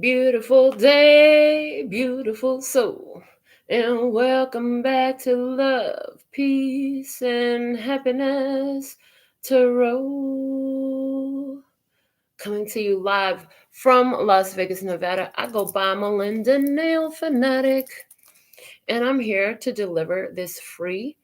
Beautiful day, beautiful soul, and welcome back to Love, Peace, and Happiness Tarot. Coming to you live from Las Vegas, Nevada. I go by Melinda NailFanatic, and I'm here to deliver this free,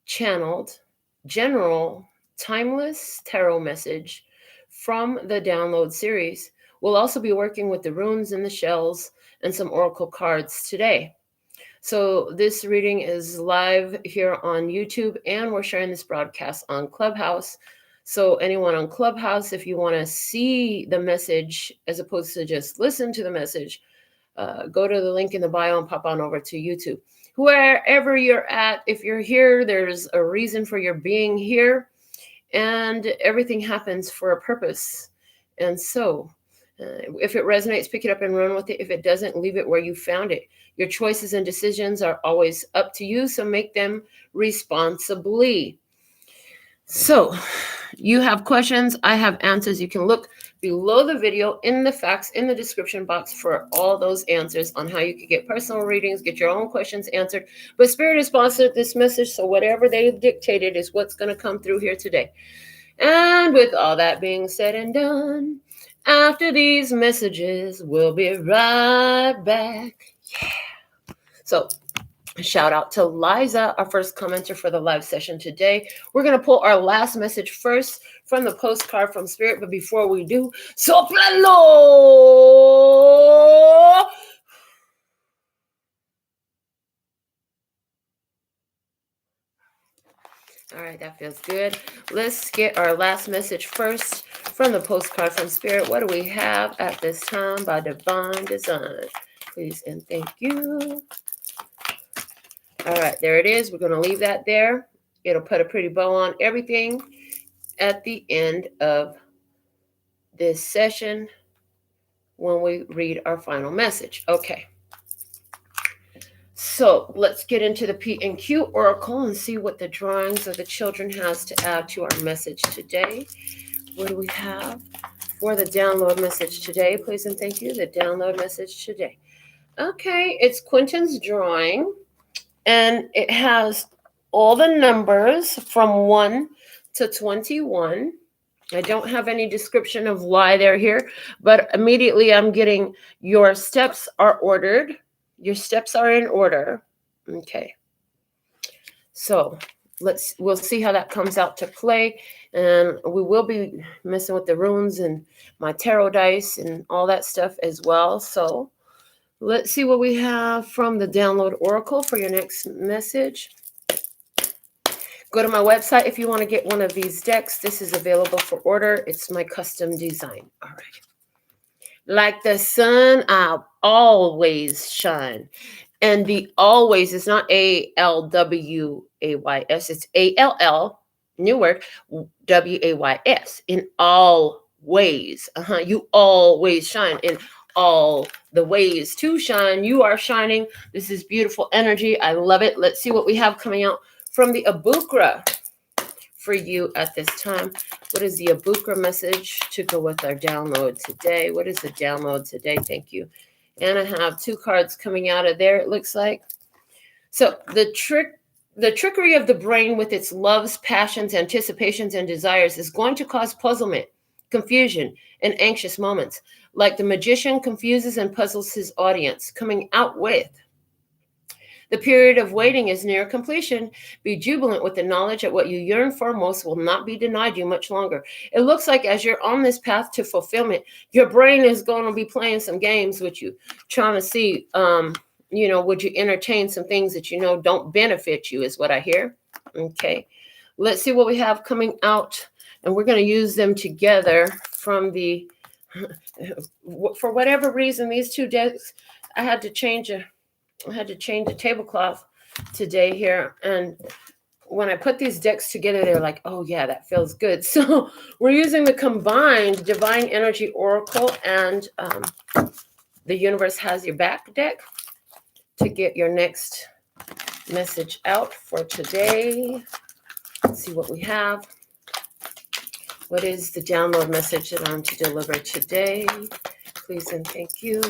channeled, general, timeless tarot message from the download series. We'll also be working with the runes and the shells and some oracle cards today. So, this reading is live here on YouTube, and we're sharing this broadcast on Clubhouse. So, anyone on Clubhouse, if you want to see the message as opposed to just listen to the message, go to the link in the bio and pop on over to YouTube. Wherever you're at, if you're here, there's a reason for your being here, and everything happens for a purpose. And so, if it resonates, pick it up and run with it. If it doesn't, leave it where you found it. Your choices and decisions are always up to you, so make them responsibly. So, you have questions, I have answers. You can look below the video in the facts in the description box for all those answers on how you can get personal readings, get your own questions answered. But Spirit has sponsored this message, so whatever they've dictated is what's going to come through here today. And with all that being said and done, after these messages, we'll be right back. Yeah. So, shout out to Liza, our first commenter for the live session today. We're going to pull our last message first from the postcard from Spirit. But before we do, soplalo! All right, that feels good. Let's get our last message first from the postcard from Spirit. What do we have at this time by divine design? Please and thank you. All right, there it is. We're going to leave that there. It'll put a pretty bow on everything at the end of this session when we read our final message. Okay. So let's get into the P and Q Oracle and see what the drawings of the children has to add to our message today. What do we have for the download message today? Please and thank you. The download message today. Okay, it's Quentin's drawing, and it has all the numbers from 1 to 21. I don't have any description of why they're here, but immediately I'm getting your steps are ordered. Your steps are in order. Okay. So we'll see how that comes out to play. And we will be messing with the runes and my tarot dice and all that stuff as well. So let's see what we have from the download oracle for your next message. Go to my website if you want to get one of these decks. This is available for order. It's my custom design. All right. Like the sun, I'll always shine. And the always is not ALWAYS. It's ALL, new word, WAYS. In all ways. You always shine. In all the ways to shine, you are shining. This is beautiful energy. I love it. Let's see what we have coming out from the Abukra for you at this time. What is the Abukra message to go with our download today? What is the download today? Thank you. And I have 2 cards coming out of there, it looks like. So the trickery of the brain with its loves, passions, anticipations, and desires is going to cause puzzlement, confusion, and anxious moments. Like the magician confuses and puzzles his audience, coming out with the period of waiting is near completion. Be jubilant with the knowledge that what you yearn for most will not be denied you much longer. It looks like as you're on this path to fulfillment, your brain is going to be playing some games with you, trying to see, would you entertain some things that you know don't benefit you is what I hear. Okay. Let's see what we have coming out, and we're going to use them together from the, for whatever reason, these 2 decks, I had to change the tablecloth today here. And when I put these decks together, they're like, oh yeah, that feels good. So we're using the combined Divine Energy Oracle and the Universe Has Your Back deck to get your next message out for today. Let's see what we have. What is the download message that I'm to deliver today? please and thank you.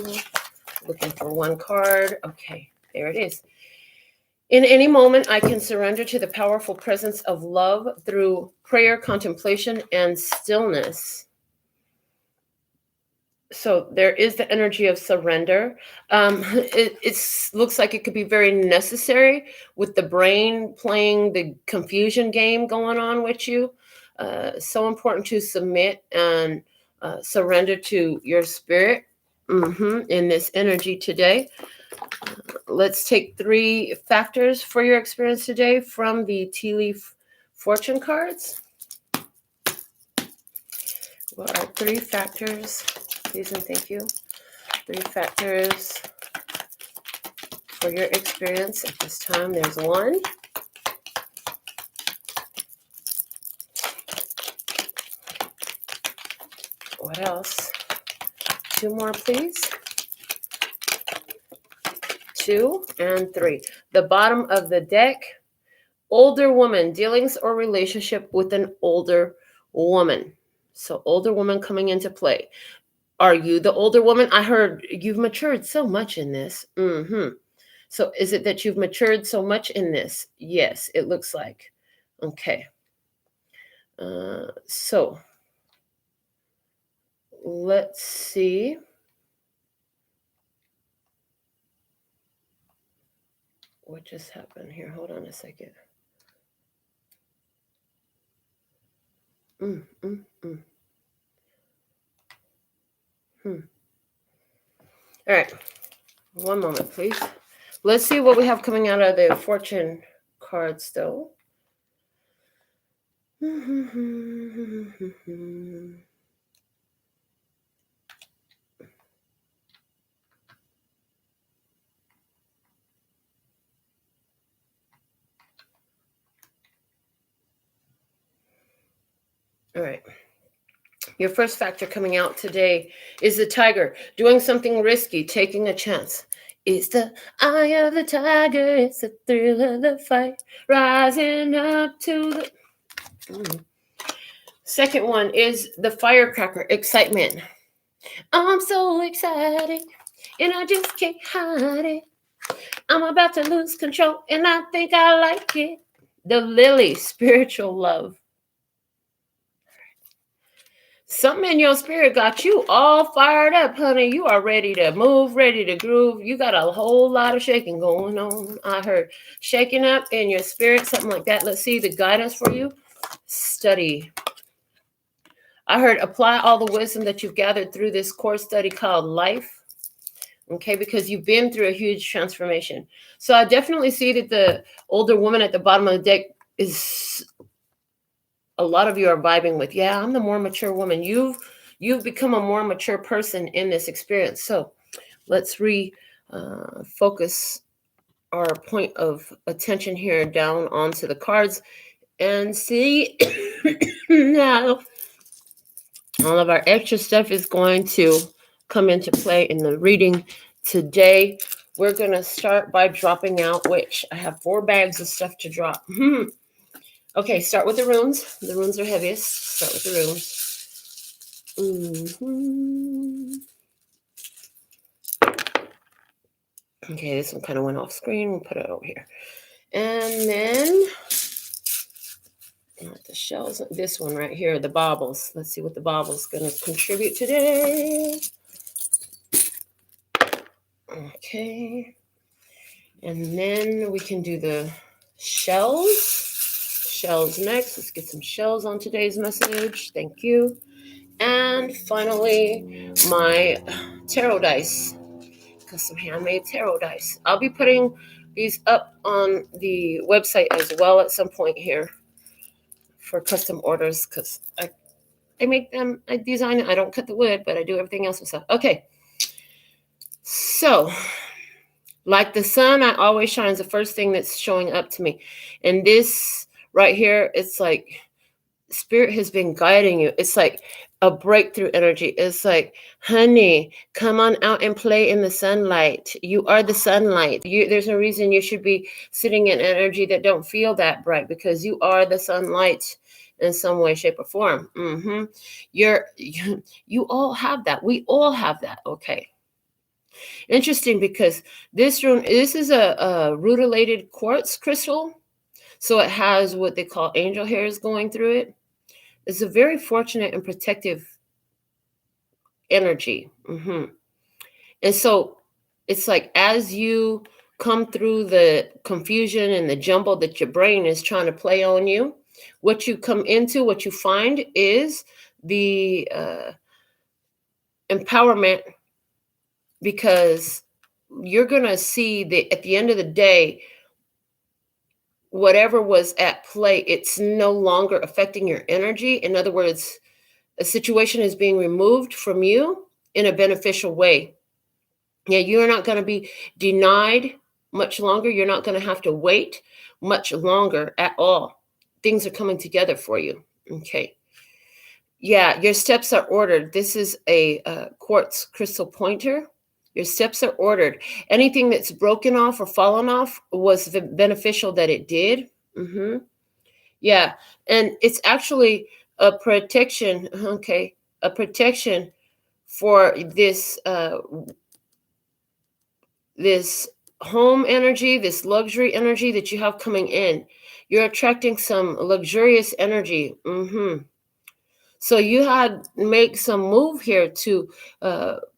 Looking for one card. Okay, there it is. In any moment, I can surrender to the powerful presence of love through prayer, contemplation, and stillness. So there is the energy of surrender. It looks like it could be very necessary with the brain playing the confusion game going on with you. So important to submit and surrender to your spirit in this energy today. Let's take 3 factors for your experience today from the tea leaf fortune cards. What are 3 factors? Please and thank you. 3 factors for your experience at this time. There's 1. What else? 2 more, please. 2 and 3. The bottom of the deck, older woman, dealings or relationship with an older woman. So older woman coming into play. Are you the older woman? I heard you've matured so much in this. So is it that you've matured so much in this? Yes, it looks like. Okay. So let's see. What just happened here? Hold on a second. All right. One moment, please. Let's see what we have coming out of the fortune cards, though. All right. Your first factor coming out today is the tiger, doing something risky, taking a chance. It's the eye of the tiger, it's the thrill of the fight, rising up to the... Second one is the firecracker, excitement. I'm so excited, and I just can't hide it. I'm about to lose control, and I think I like it. The lily, spiritual love. Something in your spirit got you all fired up, honey. You are ready to move, ready to groove. You got a whole lot of shaking going on. I heard shaking up in your spirit, something like that. Let's see the guidance for you. Study. I heard apply all the wisdom that you've gathered through this course study called life. Okay, because you've been through a huge transformation. So I definitely see that the older woman at the bottom of the deck is... a lot of you are vibing with, yeah, I'm the more mature woman. You've become a more mature person in this experience. So let's focus our point of attention here down onto the cards and see now all of our extra stuff is going to come into play in the reading today. We're going to start by dropping out, which I have 4 bags of stuff to drop. Okay, start with the runes. The runes are heaviest. Start with the runes. Okay, this one kind of went off screen. We'll put it over here. And then the shells. This one right here, the baubles. Let's see what the baubles going to contribute today. Okay. And then we can do the shells. Shells next. Let's get some shells on today's message. Thank you. And finally, my tarot dice. Custom handmade tarot dice. I'll be putting these up on the website as well at some point here for custom orders because I make them, I design it. I don't cut the wood, but I do everything else myself. Okay. So, like the sun, I always shine is the first thing that's showing up to me. And this right here, it's like spirit has been guiding you. It's like a breakthrough energy. It's like, honey, come on out and play in the sunlight. You are the sunlight. There's no reason you should be sitting in energy that don't feel that bright, because you are the sunlight in some way, shape, or form. You all have that. We all have that. Okay. Interesting, because this is a rutilated quartz crystal. So it has what they call angel hairs going through it. It's a very fortunate and protective energy. And so it's like, as you come through the confusion and the jumble that your brain is trying to play on you, what you come into, what you find is the empowerment, because you're going to see that at the end of the day, whatever was at play, it's no longer affecting your energy. In other words, a situation is being removed from you in a beneficial way. Yeah, you're not going to be denied much longer. You're not going to have to wait much longer at all. Things are coming together for you. Okay. Yeah, your steps are ordered. This is a quartz crystal pointer. Your steps are ordered. Anything that's broken off or fallen off was beneficial that it did. Yeah, and it's actually a protection. Okay, a protection for this this home energy, this luxury energy that you have coming in. You're attracting some luxurious energy. So you had make some move here to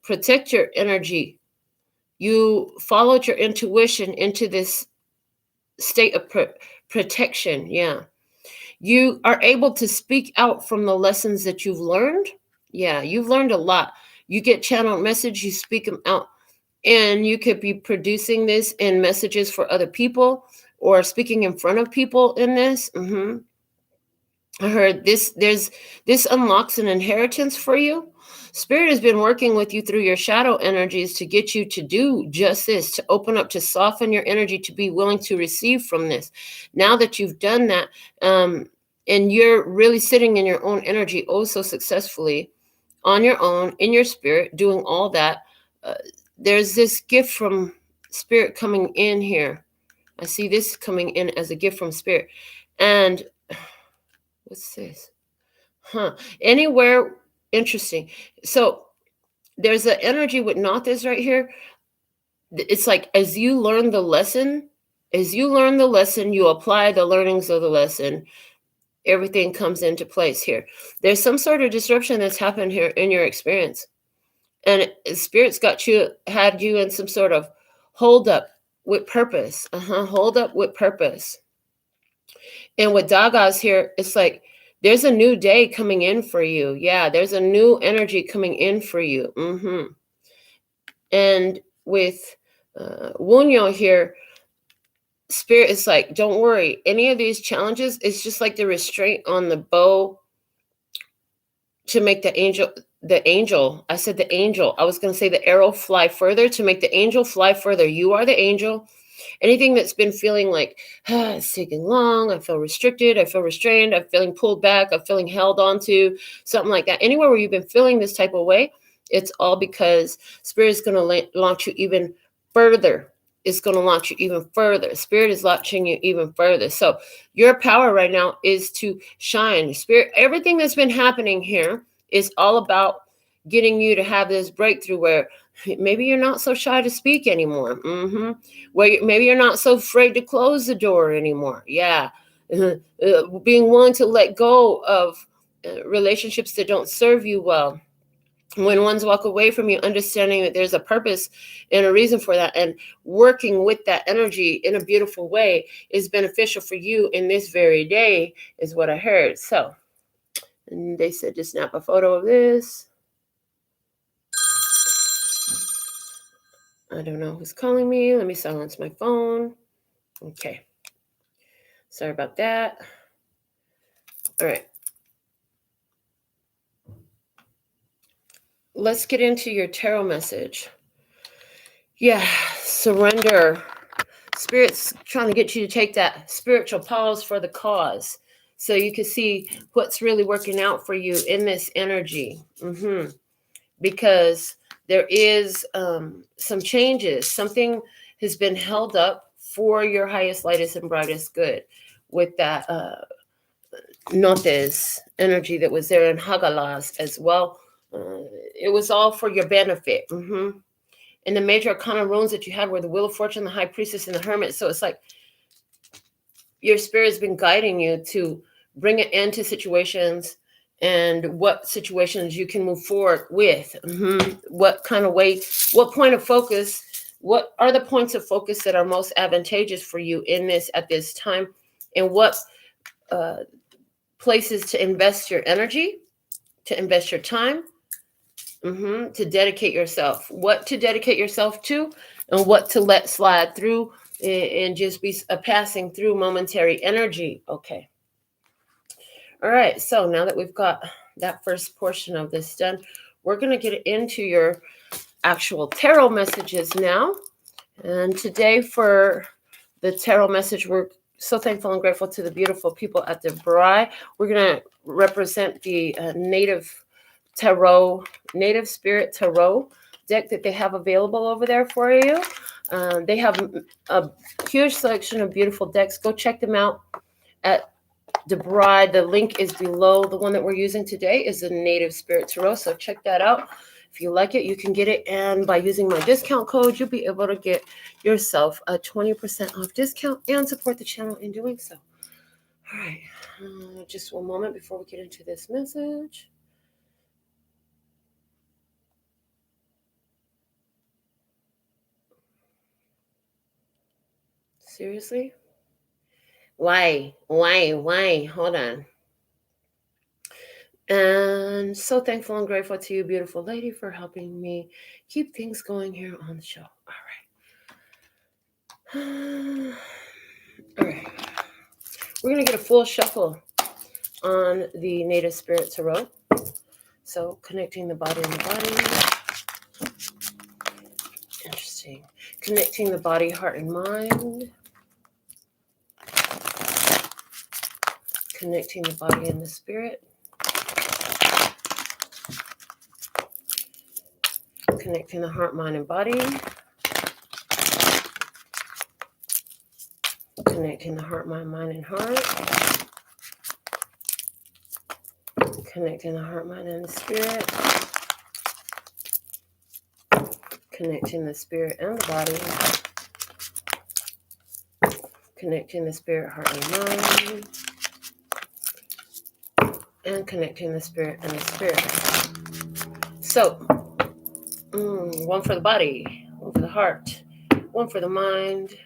protect your energy. You followed your intuition into this state of protection. Yeah. You are able to speak out from the lessons that you've learned. Yeah, you've learned a lot. You get channeled message, you speak them out. And you could be producing this in messages for other people, or speaking in front of people in this. I heard this unlocks an inheritance for you. Spirit has been working with you through your shadow energies to get you to do just this, to open up, to soften your energy, to be willing to receive from this. Now that you've done that, and you're really sitting in your own energy oh so successfully, on your own, in your spirit, doing all that, there's this gift from Spirit coming in here. I see this coming in as a gift from Spirit. And what's this? Anywhere interesting. So there's an energy with not this right here. It's like, as you learn the lesson, you apply the learnings of the lesson, everything comes into place here. There's some sort of disruption that's happened here in your experience. And Spirit's had you in some sort of hold up with purpose. Hold up with purpose. And with Dagas here, it's like, there's a new day coming in for you. Yeah, there's a new energy coming in for you. And with Wunyo here, Spirit is like, don't worry. Any of these challenges, it's just like the restraint on the bow to make the angel, I said the angel. I was going to say the arrow fly further, to make the angel fly further. You are the angel. Anything that's been feeling like, it's taking long, I feel restricted, I feel restrained, I'm feeling pulled back, I'm feeling held onto, something like that. Anywhere where you've been feeling this type of way, it's all because Spirit is going to launch you even further. It's going to launch you even further. Spirit is launching you even further. So your power right now is to shine. Spirit, everything that's been happening here is all about getting you to have this breakthrough where maybe you're not so shy to speak anymore. Where maybe you're not so afraid to close the door anymore. Yeah. Being willing to let go of relationships that don't serve you well. When ones walk away from you, understanding that there's a purpose and a reason for that, and working with that energy in a beautiful way is beneficial for you in this very day, is what I heard. So, and they said to snap a photo of this. I don't know who's calling me. Let me silence my phone. Okay. Sorry about that. All right. Let's get into your tarot message. Yeah, surrender. Spirit's trying to get you to take that spiritual pause for the cause. So you can see what's really working out for you in this energy. Because there is some changes. Something has been held up for your highest, lightest, and brightest good with that notes energy that was there in Hagalas as well. It was all for your benefit. And the major arcana runes that you had were the Wheel of Fortune, the High Priestess, and the Hermit. So it's like your spirit's been guiding you to bring an end to situations and what situations you can move forward with. What kind of way, what point of focus, what are the points of focus that are most advantageous for you in this at this time, and what places to invest your energy, to invest your time, to dedicate yourself, what to dedicate yourself to, and what to let slide through and just be a passing through momentary energy. Okay. All right. So now that we've got that first portion of this done, we're going to get into your actual tarot messages now. And today for the tarot message, we're so thankful and grateful to the beautiful people at the Bri. We're going to represent the Native Spirit Tarot deck that they have available over there for you. They have a huge selection of beautiful decks. Go check them out at the Bride. The link is below. The one that we're using today is the Native Spirit Tarot. So check that out. If you like it, you can get it. And by using my discount code, you'll be able to get yourself a 20% off discount and support the channel in doing so. All right. Just one moment before we get into this message. Seriously? Why? Hold on. And so thankful and grateful to you, beautiful lady, for helping me keep things going here on the show. All right. All right. We're going to get a full shuffle on the Native Spirit Tarot. So connecting the body and the body. Interesting. Connecting the body, heart, and mind. Connecting the body and the spirit. Connecting the heart, mind, and body. Connecting the heart, mind, and heart. Connecting the heart, mind, and the spirit. Connecting the spirit and the body. Connecting the spirit, heart, and mind. And connecting the spirit and the spirit. So, one for the body, one for the heart, one for the mind,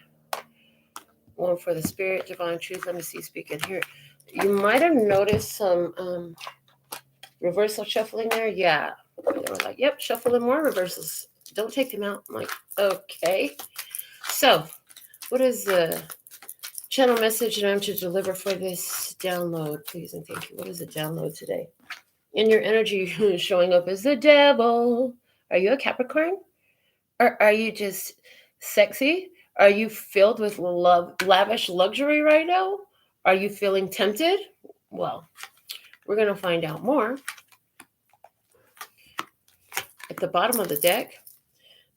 one for the spirit, divine truth. Let me see, speaking here. You might have noticed some reversal shuffling there. Yeah. They were like, yep, shuffling more reversals. Don't take them out. I'm like, okay. So, what is the channel message that I'm to deliver for this download? Please and thank you. What is the download today? In your energy showing up as the devil. Are you a Capricorn? Or are you just sexy? Are you filled with lavish luxury right now? Are you feeling tempted? Well, we're going to find out more. At the bottom of the deck,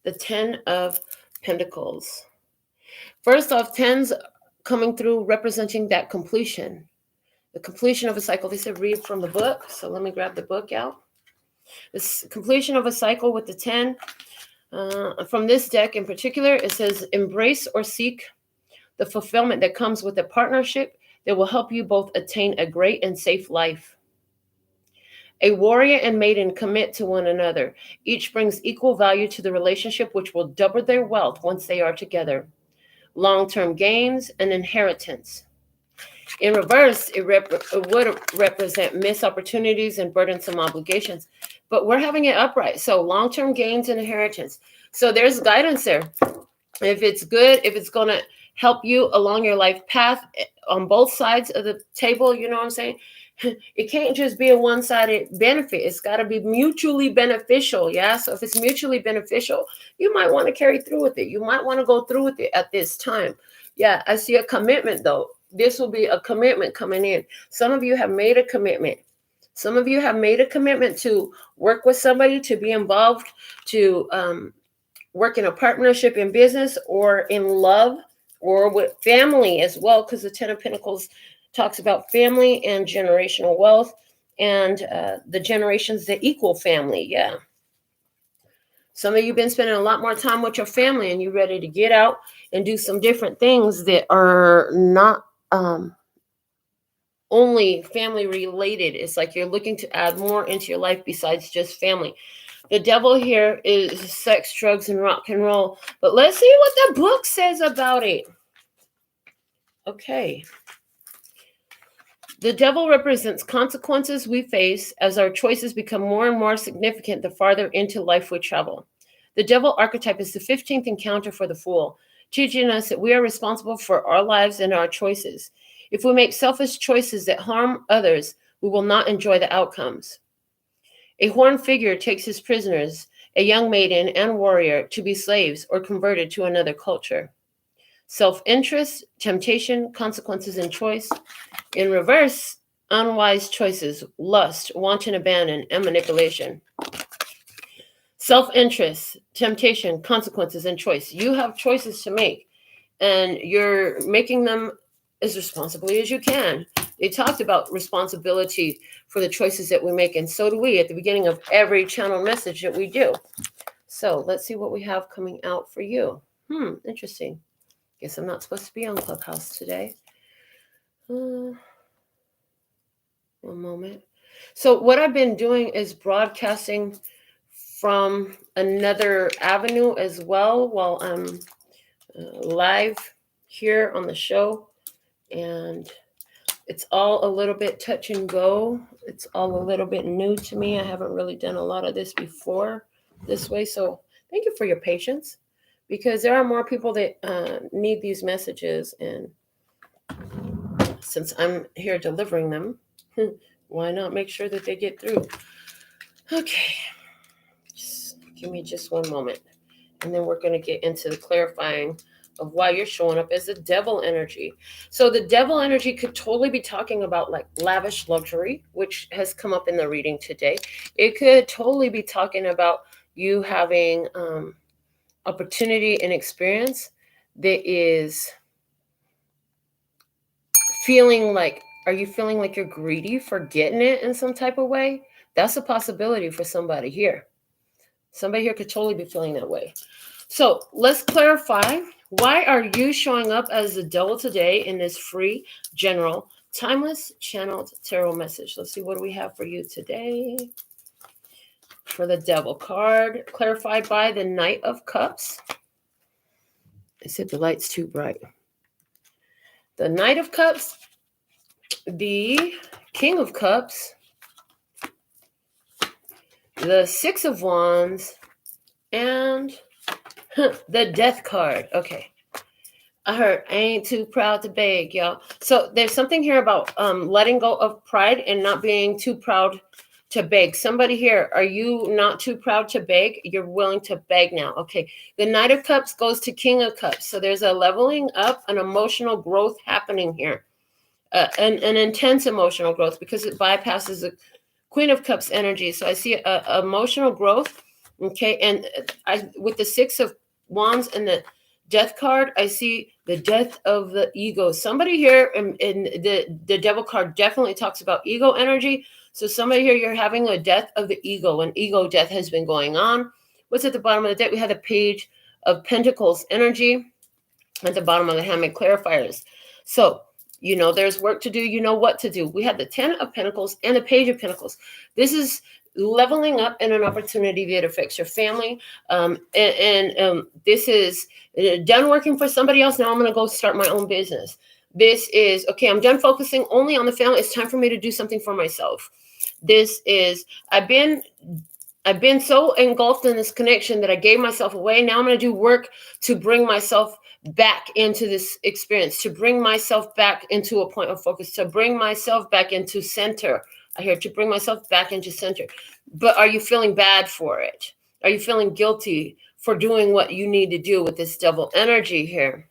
the 10 of Pentacles. First off, 10s coming through representing that completion. The completion of a cycle. They said read from the book. So let me grab the book out. This completion of a cycle with the 10. From this deck in particular, it says embrace or seek the fulfillment that comes with a partnership that will help you both attain a great and safe life. A warrior and maiden commit to one another. Each brings equal value to the relationship, which will double their wealth once they are together. Long-term gains and inheritance. In reverse, it would represent missed opportunities and burdensome obligations. But we're having it upright. So long-term gains and inheritance. So there's guidance there. If it's good, if it's going to help you along your life path on both sides of the table, you know what I'm saying? It can't just be a one-sided benefit. It's got to be mutually beneficial. Yeah. So if it's mutually beneficial, you might want to carry through with it. You might want to go through with it at this time. Yeah. I see a commitment though. this will be a commitment coming in. Some of you have made a commitment. Some of you have made a commitment to work with somebody, to be involved, to work in a partnership in business or in love or with family as well, because the Ten of Pentacles talks about family and generational wealth and the generations that equal family. Yeah. Some of you have been spending a lot more time with your family and you're ready to get out and do some different things that are not only family related. It's like you're looking to add more into your life besides just family. The devil here is sex, drugs, and rock and roll. But let's see what the book says about it. Okay. The devil represents consequences we face as our choices become more and more significant the farther into life we travel. The devil archetype is the 15th encounter for the fool, teaching us that we are responsible for our lives and our choices. If we make selfish choices that harm others, we will not enjoy the outcomes. A horned figure takes his prisoners, a young maiden and warrior, to be slaves or converted to another culture. Self-interest, temptation, consequences, and choice. In reverse, unwise choices, lust, wanton abandon, and manipulation. Self-interest, temptation, consequences, and choice. You have choices to make, and you're making them as responsibly as you can. They talked about responsibility for the choices that we make, and so do we at the beginning of every channel message that we do. So let's see what we have coming out for you. Interesting. Guess I'm not supposed to be on Clubhouse today. One moment. So what I've been doing is broadcasting from another avenue as well while I'm live here on the show. And it's all a little bit touch and go. It's all a little bit new to me. I haven't really done a lot of this before this way. So thank you for your patience, because there are more people that need these messages. And since I'm here delivering them, why not make sure that they get through? Okay. Just give me just one moment. And then we're going to get into the clarifying of why you're showing up as the devil energy. So the devil energy could totally be talking about like lavish luxury, which has come up in the reading today. It could totally be talking about you having opportunity and experience that is feeling like, are you feeling like you're greedy for getting it in some type of way? That's a possibility for somebody here. Somebody here could totally be feeling that way. So let's clarify. Why are you showing up as the devil today in this free, general, timeless, channeled tarot message? Let's see, what do we have for you today? For the devil card, clarified by the Knight of Cups. I said the light's too bright. The Knight of Cups, the King of Cups, the Six of Wands, and the Death card. Okay. I heard I ain't too proud to beg, y'all. So there's something here about letting go of pride and not being too proud to beg. Somebody here, are you not too proud to beg? You're willing to beg now. Okay. The Knight of Cups goes to King of Cups. So there's a leveling up, an emotional growth happening here. An intense emotional growth, because it bypasses the Queen of Cups energy. So I see a emotional growth. Okay. And with the Six of Wands and the Death card, I see the death of the ego. Somebody here in the Devil card definitely talks about ego energy. So somebody here, you're having a death of the ego. An ego death has been going on. What's at the bottom of the deck? We have the Page of Pentacles energy at the bottom of the Hammock clarifiers. So, you know, there's work to do. You know what to do. We have the 10 of Pentacles and the Page of Pentacles. This is leveling up in an opportunity that affects your family. This is done working for somebody else. Now I'm going to go start my own business. This is, okay, I'm done focusing only on the family. It's time for me to do something for myself. This is, I've been so engulfed in this connection that I gave myself away. Now I'm going to do work to bring myself back into this experience, to bring myself back into a point of focus, to bring myself back into center. I hear to bring myself back into center. But are you feeling bad for it? Are you feeling guilty for doing what you need to do with this devil energy here?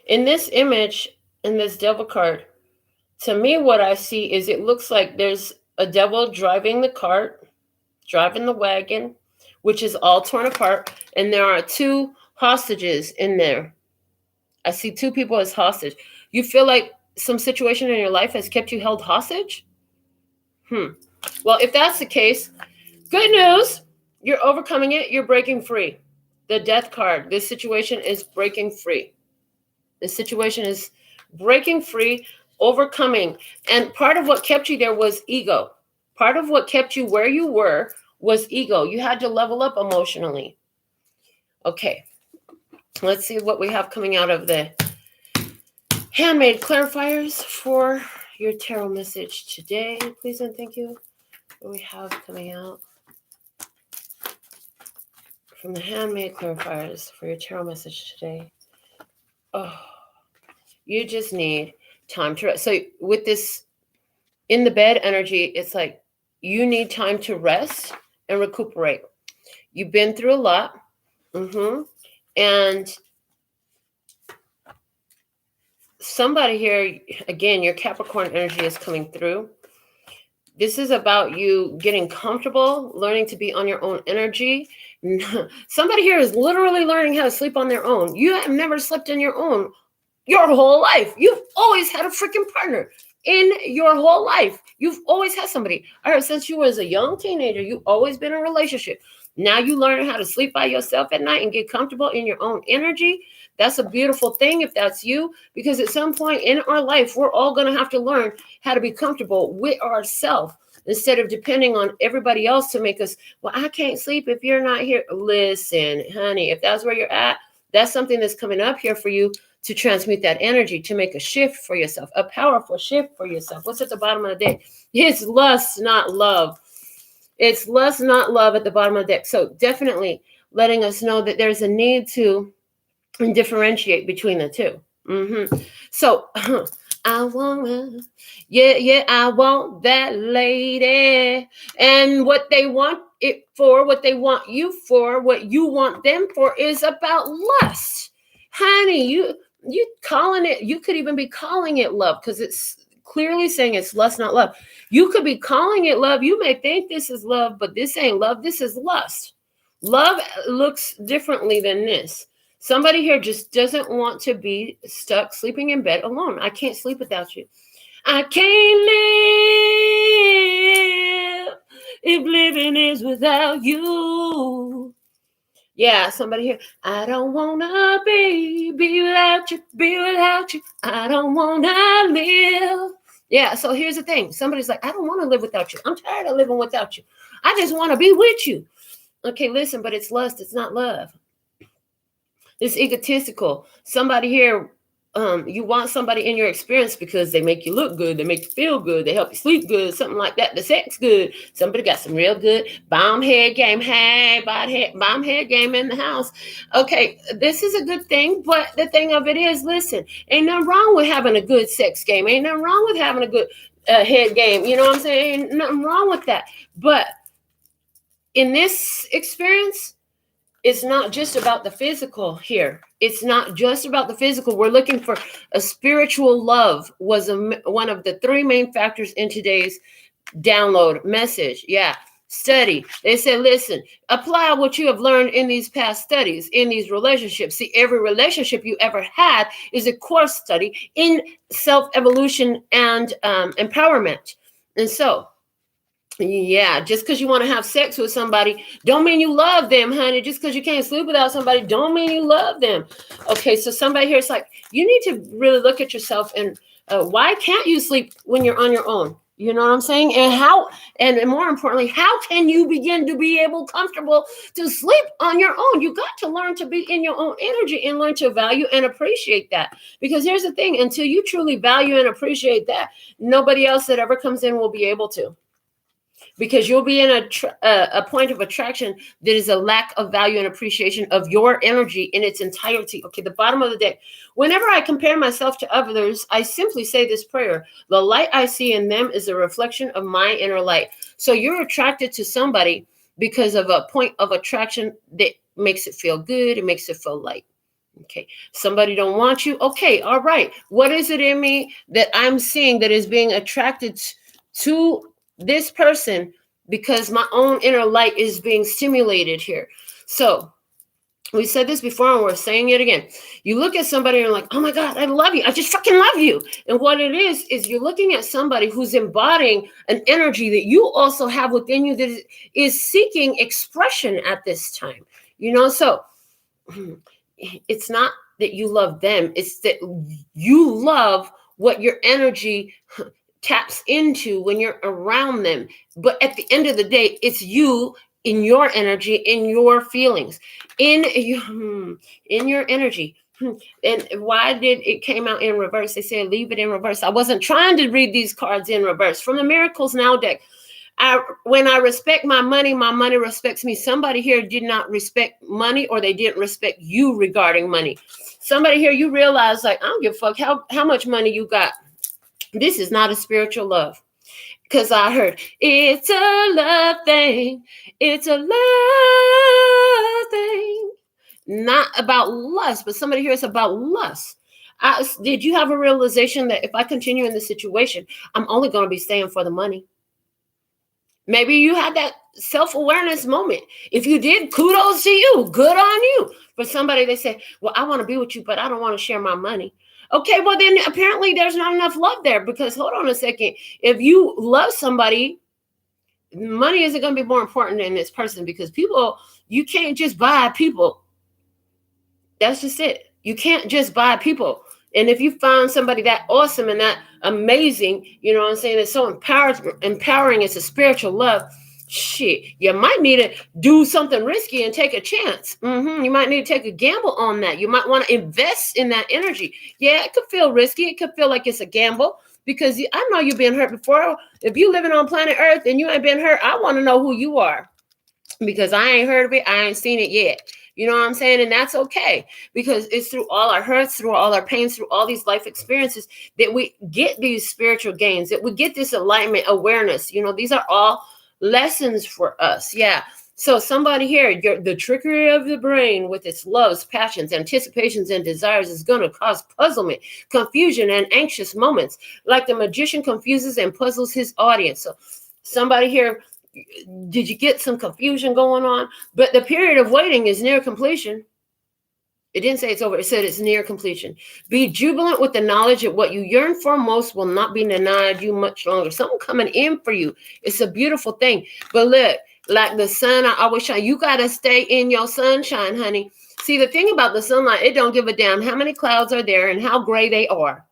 In this image, in this devil card, to me, what I see is it looks like there's a devil driving the cart, driving the wagon, which is all torn apart, and there are two hostages in there. I see two people as hostage. You feel like some situation in your life has kept you held hostage? Well, if that's the case, good news. You're overcoming it. You're breaking free. The death card. This situation is breaking free. This situation is breaking free, overcoming. And part of what kept you there was ego. Part of what kept you where you were was ego. You had to level up emotionally. Okay. Let's see what we have coming out of the handmade clarifiers for your tarot message today. Please and thank you. What we have coming out from the handmade clarifiers for your tarot message today. Oh, you just need time to rest. So with this in the bed energy, it's like you need time to rest and recuperate. You've been through a lot. And somebody here, again, your Capricorn energy is coming through. This is about you getting comfortable, learning to be on your own energy. Somebody here is literally learning how to sleep on their own. You have never slept on your own your whole life. You've always had a freaking partner in your whole life. You've always had somebody. I heard since you was a young teenager, you've always been in a relationship. Now you learn how to sleep by yourself at night and get comfortable in your own energy. That's a beautiful thing if that's you, because at some point in our life, we're all going to have to learn how to be comfortable with ourselves instead of depending on everybody else to make us, well, I can't sleep if you're not here. Listen, honey, if that's where you're at, that's something that's coming up here for you to transmute that energy, to make a shift for yourself, a powerful shift for yourself. What's at the bottom of the deck? It's lust, not love. It's lust, not love at the bottom of the deck. So definitely letting us know that there's a need to differentiate between the two. So I want, I want that lady. And what they want it for, what they want you for, what you want them for is about lust. Honey, you calling it, you could even be calling it love because it's clearly saying it's lust, not love. You could be calling it love. You may think this is love, but this ain't love. This is lust. Love looks differently than this. Somebody here just doesn't want to be stuck sleeping in bed alone. I can't sleep without you. I can't live if living is without you. Yeah, somebody here. I don't want to be without you, be without you. I don't want to live. Yeah, so here's the thing. Somebody's like, I don't want to live without you. I'm tired of living without you. I just want to be with you. Okay, listen, but it's lust. It's not love. It's egotistical. Somebody here, you want somebody in your experience because they make you look good. They make you feel good. They help you sleep good, something like that. The sex good. Somebody got some real good bomb head game. Hey, bomb head game in the house. Okay, this is a good thing, but the thing of it is, listen, ain't nothing wrong with having a good sex game. Ain't nothing wrong with having a good head game. You know what I'm saying? Ain't nothing wrong with that. But in this experience, it's not just about the physical here. It's not just about the physical. We're looking for a spiritual love was one of the three main factors in today's download message. Yeah. Study. They said, listen, apply what you have learned in these past studies, in these relationships. See, every relationship you ever had is a course study in self-evolution and empowerment. And so, yeah, just because you want to have sex with somebody don't mean you love them, honey. Just because you can't sleep without somebody don't mean you love them. Okay, so somebody here is like, you need to really look at yourself and why can't you sleep when you're on your own? You know what I'm saying? And how, and more importantly, how can you begin to be able comfortable to sleep on your own? You got to learn to be in your own energy and learn to value and appreciate that. Because here's the thing, until you truly value and appreciate that, nobody else that ever comes in will be able to. Because you'll be in a point of attraction that is a lack of value and appreciation of your energy in its entirety. Okay, the bottom of the deck. Whenever I compare myself to others, I simply say this prayer. The light I see in them is a reflection of my inner light. So you're attracted to somebody because of a point of attraction that makes it feel good. It makes it feel light. Okay. Somebody don't want you. Okay. All right. What is it in me that I'm seeing that is being attracted to this person because my own inner light is being stimulated here? So we said this before and we're saying it again. You look at somebody and you're like, oh my God, I love you. I just fucking love you. And what it is you're looking at somebody who's embodying an energy that you also have within you that is seeking expression at this time. So it's not that you love them. It's that you love what your energy taps into when you're around them. But at the end of the day, it's you in your energy, in your feelings, in your energy. And why did it came out in reverse? They say leave it in reverse. I wasn't trying to read these cards in reverse. From the Miracles Now deck, when I respect my money respects me. Somebody here did not respect money, or they didn't respect you regarding money. Somebody here, you realize, like, I don't give a fuck how much money you got. This is not a spiritual love. Because I heard, it's a love thing. It's a love thing. Not about lust, but somebody here is about lust. Did you have a realization that if I continue in this situation, I'm only going to be staying for the money? Maybe you had that self-awareness moment. If you did, kudos to you. Good on you. For somebody, they say, well, I want to be with you, but I don't want to share my money. Okay, well, then apparently there's not enough love there, because hold on a second. If you love somebody, money isn't going to be more important than this person, because people, you can't just buy people. That's just it. You can't just buy people. And if you find somebody that awesome and that amazing, you know what I'm saying, it's so empowering, it's a spiritual love, shit, you might need to do something risky and take a chance. You might need to take a gamble on that. You might want to invest in that energy. Yeah, it could feel risky. It could feel like it's a gamble, because I know you've been hurt before. If you living on planet Earth and you ain't been hurt, I want to know who you are, because I ain't heard of it. I ain't seen it yet. You know what I'm saying? And that's okay, because it's through all our hurts, through all our pains, through all these life experiences that we get these spiritual gains, that we get this enlightenment awareness. These are all lessons for us. Yeah. So somebody here, the trickery of the brain with its loves, passions, anticipations, and desires is going to cause puzzlement, confusion, and anxious moments, like the magician confuses and puzzles his audience. So somebody here, did you get some confusion going on? But the period of waiting is near completion. It didn't say it's over. It said it's near completion. Be jubilant with the knowledge that what you yearn for most will not be denied you much longer. Something coming in for you. It's a beautiful thing. But look, like the sun, I always shine. You got to stay in your sunshine, honey. See, the thing about the sunlight, it don't give a damn how many clouds are there and how gray they are.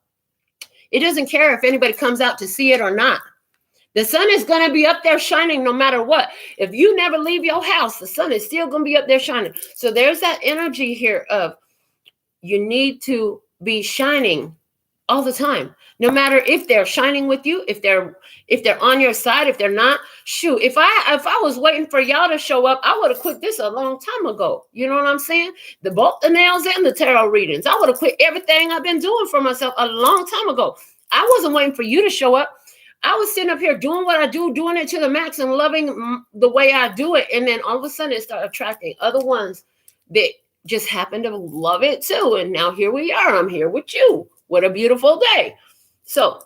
It doesn't care if anybody comes out to see it or not. The sun is going to be up there shining no matter what. If you never leave your house, the sun is still going to be up there shining. So there's that energy here of you need to be shining all the time, no matter if they're shining with you, if they're on your side, if they're not. Shoot, if I was waiting for y'all to show up, I would have quit this a long time ago. You know what I'm saying? Both the nails and the tarot readings. I would have quit everything I've been doing for myself a long time ago. I wasn't waiting for you to show up. I was sitting up here doing what I do, doing it to the max and loving the way I do it. And then all of a sudden it started attracting other ones that just happen to love it too. And now here we are. I'm here with you. What a beautiful day. So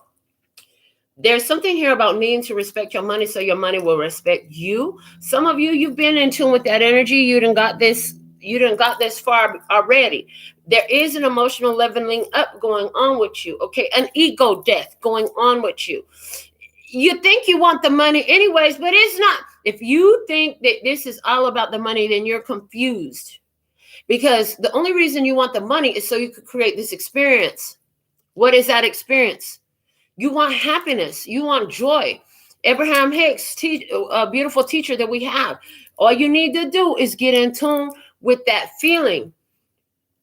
there's something here about needing to respect your money so your money will respect you. Some of you, you've been in tune with that energy. You done got this far already. There is an emotional leveling up going on with you. Okay. An ego death going on with you. You think you want the money anyways, but it's not. If you think that this is all about the money, then you're confused, because the only reason you want the money is so you could create this experience. What is that experience? You want happiness. You want joy. Abraham Hicks, a beautiful teacher that we have. All you need to do is get in tune with that feeling.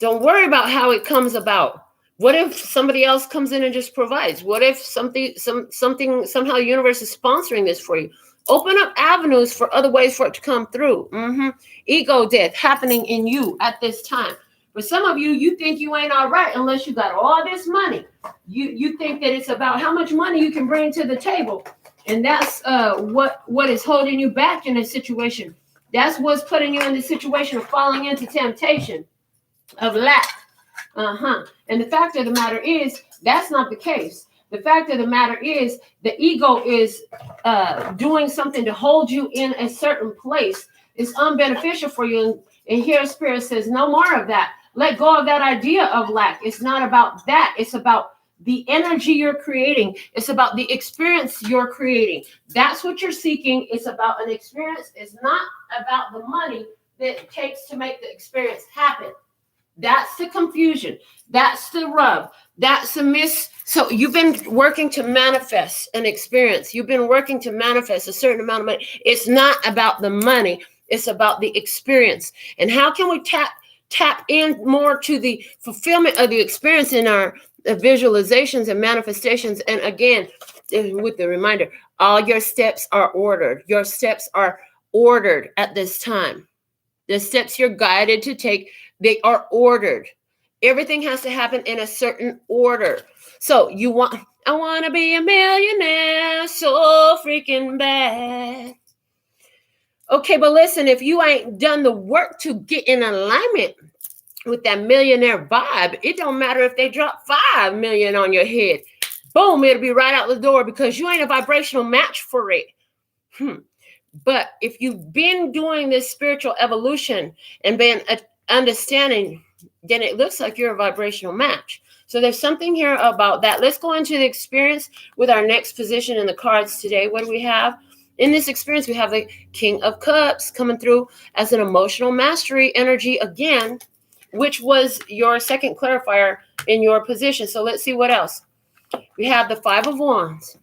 Don't worry about how it comes about. What if somebody else comes in and just provides? What if something somehow the universe is sponsoring this for you? Open up avenues for other ways for it to come through. Ego death happening in you at this time. For some of you, you think you ain't all right unless you got all this money. You think that it's about how much money you can bring to the table. And that's what is holding you back in this situation. That's what's putting you in the situation of falling into temptation, of lack, And the fact of the matter is, that's not the case. The fact of the matter is, the ego is doing something to hold you in a certain place. It's unbeneficial for you. And here Spirit says, no more of that. Let go of that idea of lack. It's not about that. It's about the energy you're creating. It's about the experience you're creating. That's what you're seeking. It's about an experience. It's not about the money that it takes to make the experience happen. That's the confusion. That's the rub. That's the miss. So you've been working to manifest an experience. You've been working to manifest a certain amount of money. It's not about the money. It's about the experience. And how can we tap in more to the fulfillment of the experience in our visualizations and manifestations? And again, with the reminder, all your steps are ordered. Your steps are ordered at this time. The steps you're guided to take, they are ordered. Everything has to happen in a certain order. So I want to be a millionaire so freaking bad. Okay, but listen, if you ain't done the work to get in alignment with that millionaire vibe, it don't matter if they drop 5 million on your head. Boom, it'll be right out the door because you ain't a vibrational match for it. But if you've been doing this spiritual evolution and been understanding, then it looks like you're a vibrational match. So there's something here about that. Let's go into the experience with our next position in the cards today. What do we have? In this experience, we have the King of Cups coming through as an emotional mastery energy again, which was your second clarifier in your position. So let's see what else. We have the Five of Wands.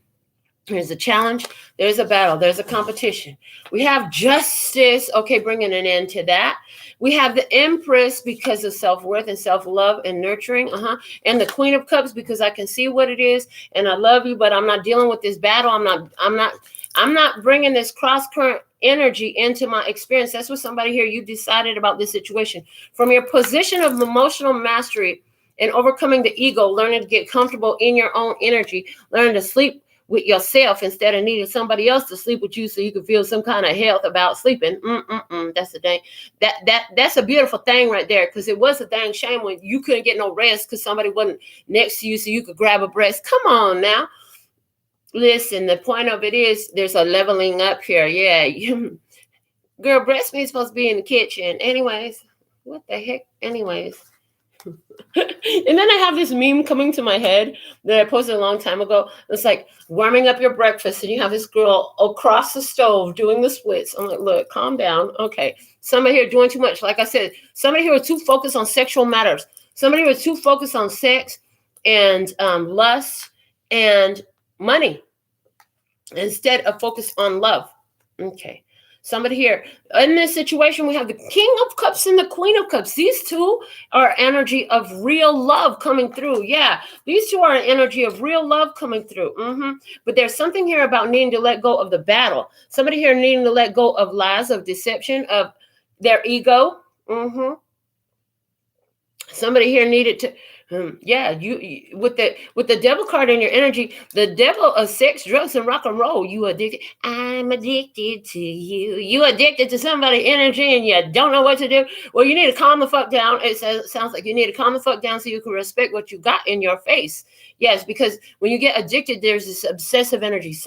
There's a challenge. There's a battle. There's a competition. We have Justice. Okay, bringing an end to that. We have the Empress because of self-worth and self-love and nurturing. And the Queen of Cups because I can see what it is and I love you, but I'm not dealing with this battle. I'm not bringing this cross-current energy into my experience. That's what somebody here, you decided about this situation. From your position of emotional mastery and overcoming the ego, learning to get comfortable in your own energy, learning to sleep with yourself instead of needing somebody else to sleep with you so you can feel some kind of health about sleeping. That's the thing. That's a beautiful thing right there, because it was a dang shame when you couldn't get no rest because somebody wasn't next to you so you could grab a breast. Come on now. Listen, the point of it is there's a leveling up here. Yeah. Girl, breast meat's supposed to be in the kitchen. Anyways, what the heck? Anyways. And then I have this meme coming to my head that I posted a long time ago. It's like warming up your breakfast and you have this girl across the stove doing the splits. I'm like, look, calm down. Okay. Somebody here doing too much. Like I said, somebody here was too focused on sexual matters. Somebody was too focused on sex and lust and money instead of focus on love. Okay. Somebody here in this situation, we have the King of Cups and the Queen of Cups. These two are energy of real love coming through. Yeah, these two are an energy of real love coming through. But there's something here about needing to let go of the battle. Somebody here needing to let go of lies, of deception, of their ego. Somebody here needed to. You with the devil card in your energy, the devil of sex, drugs, and rock and roll. You addicted. I'm addicted to you. You addicted to somebody's energy and you don't know what to do. Well, you need to calm the fuck down. It sounds like you need to calm the fuck down so you can respect what you got in your face. Yes, because when you get addicted, there's this obsessive energy.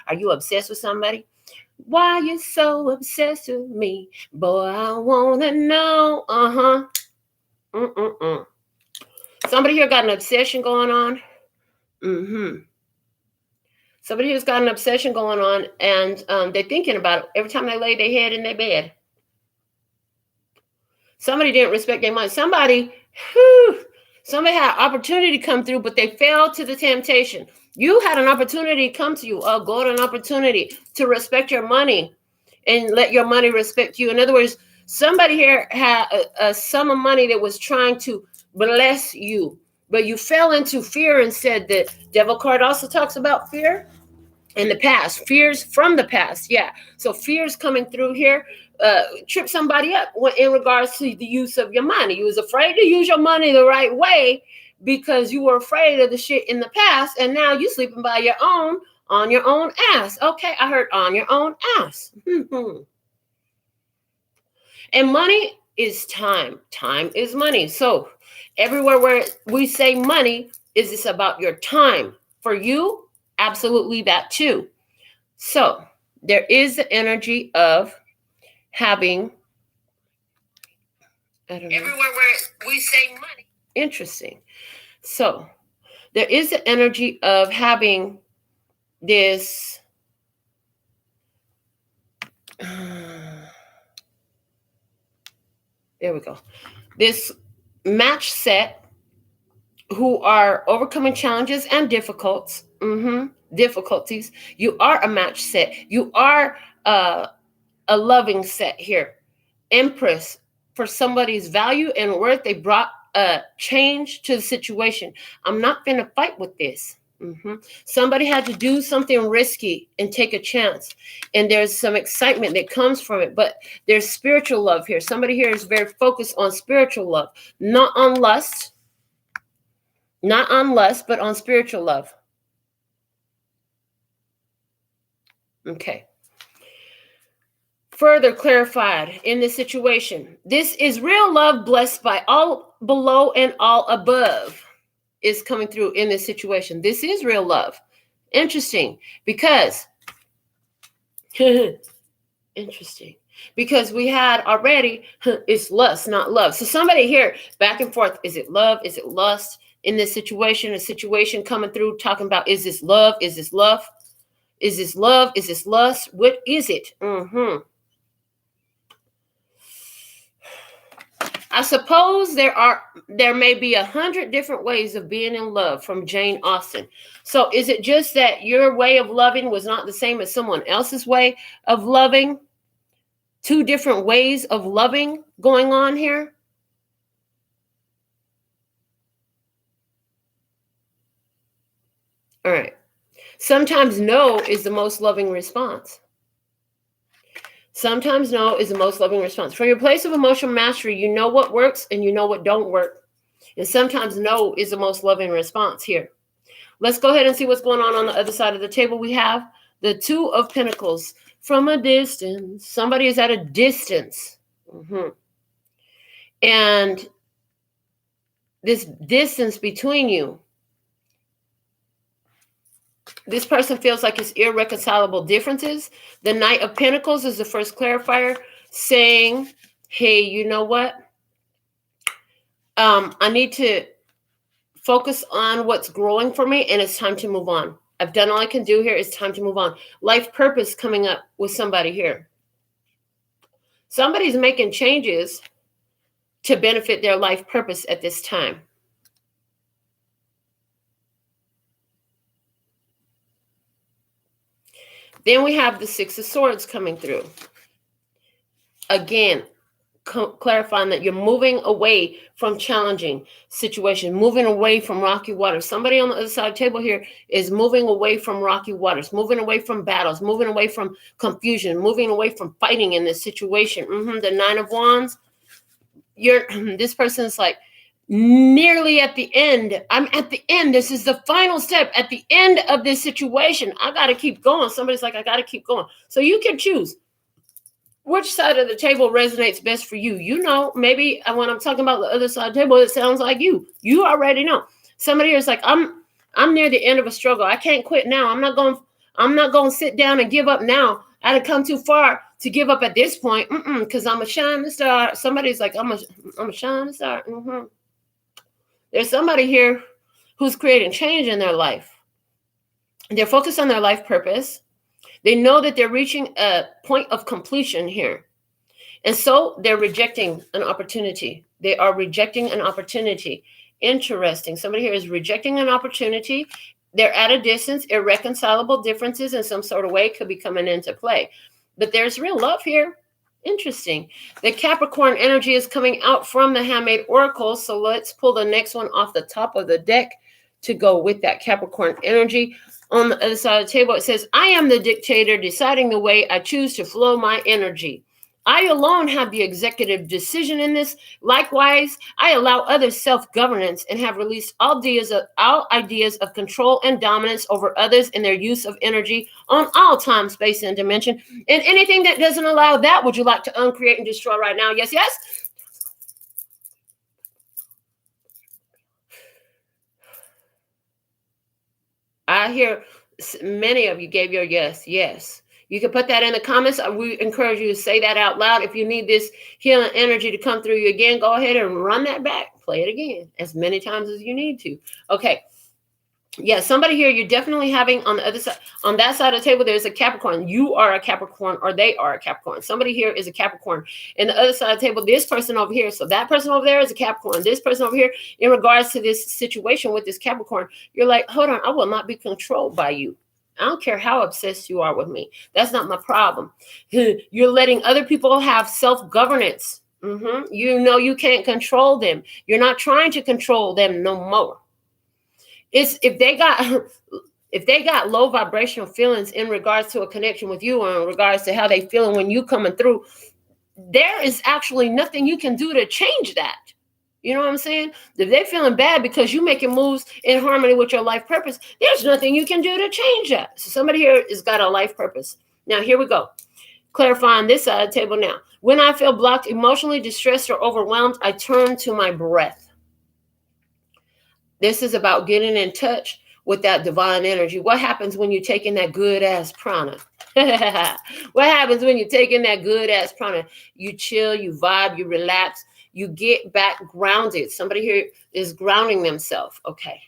Are you obsessed with somebody? Why you so obsessed with me? Boy, I wanna know. Somebody here got an obsession going on. Somebody here's got an obsession going on, and they're thinking about it every time they lay their head in their bed. Somebody didn't respect their mind. Somebody had opportunity to come through, but they fell to the temptation. You had an opportunity come to you, a golden opportunity to respect your money and let your money respect you. In other words, somebody here had a sum of money that was trying to bless you, but you fell into fear instead. The devil card also talks about fear in the past, fears from the past. Yeah. So fears coming through here, trip somebody up in regards to the use of your money. You was afraid to use your money the right way because you were afraid of the shit in the past. And now you sleeping on your own ass. Okay. I heard on your own ass. And money is time. Time is money. So everywhere where we say money, is this about your time? For you, absolutely that too. So there is the energy of having, I don't know. Everywhere where we say money. Interesting. So there is the energy of having this there we go. This match set who are overcoming challenges and difficulties. You are a match set. You are a loving set here. Empress, for somebody's value and worth, they brought a change to the situation. I'm not going to fight with this. Somebody had to do something risky and take a chance. And there's some excitement that comes from it. But there's spiritual love here. Somebody here is very focused on spiritual love, not on lust. Not on lust, but on spiritual love. Okay. Further clarified in this situation, this is real love blessed by all below and all above is coming through in this situation. This is real love. Interesting, because interesting, because we had already it's lust, not love. So somebody here back and forth, is it love, is it lust in this situation? A situation coming through talking about, is this love, is this love, is this love, is this lust, what is it? I suppose there may be 100 different ways of being in love, from Jane Austen. So is it just that your way of loving was not the same as someone else's way of loving? Two different ways of loving going on here? All right. Sometimes no is the most loving response. Sometimes no is the most loving response. From your place of emotional mastery, you know what works and you know what don't work. And sometimes no is the most loving response here. Let's go ahead and see what's going on the other side of the table. We have the Two of Pentacles. From a distance. Somebody is at a distance. And this distance between you, this person feels like it's irreconcilable differences. The Knight of Pentacles is the first clarifier, saying, hey, you know what? I need to focus on what's growing for me, and it's time to move on. I've done all I can do here. It's time to move on. Life purpose coming up with somebody here. Somebody's making changes to benefit their life purpose at this time. Then we have the Six of Swords coming through. Again, clarifying that you're moving away from challenging situations, moving away from rocky waters. Somebody on the other side of the table here is moving away from rocky waters, moving away from battles, moving away from confusion, moving away from fighting in this situation. The Nine of Wands, this person's like, nearly at the end. I'm at the end. This is the final step at the end of this situation. I got to keep going. Somebody's like, I got to keep going. So you can choose which side of the table resonates best for you. You know, maybe when I'm talking about the other side of the table, it sounds like you. You already know. Somebody is like, I'm near the end of a struggle. I can't quit now. I'm not going to sit down and give up now. I had come too far to give up at this point. Because I'm a shining star. Somebody's like, I'm a shining star. There's somebody here who's creating change in their life. They're focused on their life purpose. They know that they're reaching a point of completion here. And so they're rejecting an opportunity. They are rejecting an opportunity. Interesting. Somebody here is rejecting an opportunity. They're at a distance. Irreconcilable differences in some sort of way could be coming into play. But there's real love here. Interesting. The Capricorn energy is coming out from the Handmade Oracle. So let's pull the next one off the top of the deck to go with that Capricorn energy. On the other side of the table, it says, I am the dictator, deciding the way I choose to flow my energy. I alone have the executive decision in this. Likewise, I allow others self-governance and have released all ideas of control and dominance over others in their use of energy on all time, space, and dimension. And anything that doesn't allow that, would you like to uncreate and destroy right now? Yes, yes. I hear many of you gave your yes. Yes. You can put that in the comments. We encourage you to say that out loud. If you need this healing energy to come through you again, go ahead and run that back. Play it again as many times as you need to. Okay. Yeah, somebody here, you're definitely having on the other side, on that side of the table, there's a Capricorn. You are a Capricorn, or they are a Capricorn. Somebody here is a Capricorn. And the other side of the table, this person over here. So that person over there is a Capricorn. This person over here, in regards to this situation with this Capricorn, you're like, hold on, I will not be controlled by you. I don't care how obsessed you are with me. That's not my problem. You're letting other people have self-governance. You know you can't control them. You're not trying to control them no more. It's if they got low vibrational feelings in regards to a connection with you, or in regards to how they feeling when you coming through, there is actually nothing you can do to change that. You know what I'm saying? If they're feeling bad because you making moves in harmony with your life purpose, there's nothing you can do to change that. So somebody here has got a life purpose. Now here we go. Clarifying this side of the table now. When I feel blocked, emotionally distressed, or overwhelmed, I turn to my breath. This is about getting in touch with that divine energy. What happens when you're taking that good ass prana? What happens when you're taking that good ass prana? You chill, you vibe, you relax, you get back grounded. Somebody here is grounding themselves. Okay.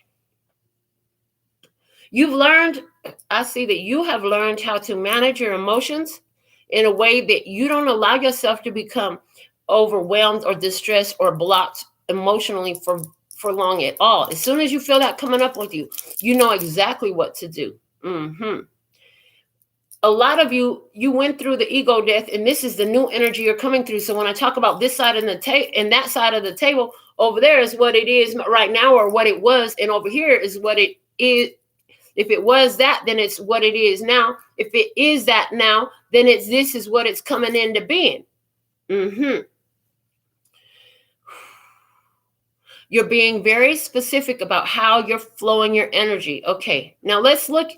You've learned, I see that you have learned how to manage your emotions in a way that you don't allow yourself to become overwhelmed or distressed or blocked emotionally for long at all. As soon as you feel that coming up with you, you know exactly what to do. A lot of you went through the ego death, and this is the new energy you're coming through. So when I talk about this side of the table and that side of the table, over there is what it is right now, or what it was, and over here is what it is. If it was that, then it's what it is now. If it is that now, then this is what it's coming into being. You're being very specific about how you're flowing your energy. Okay, now let's look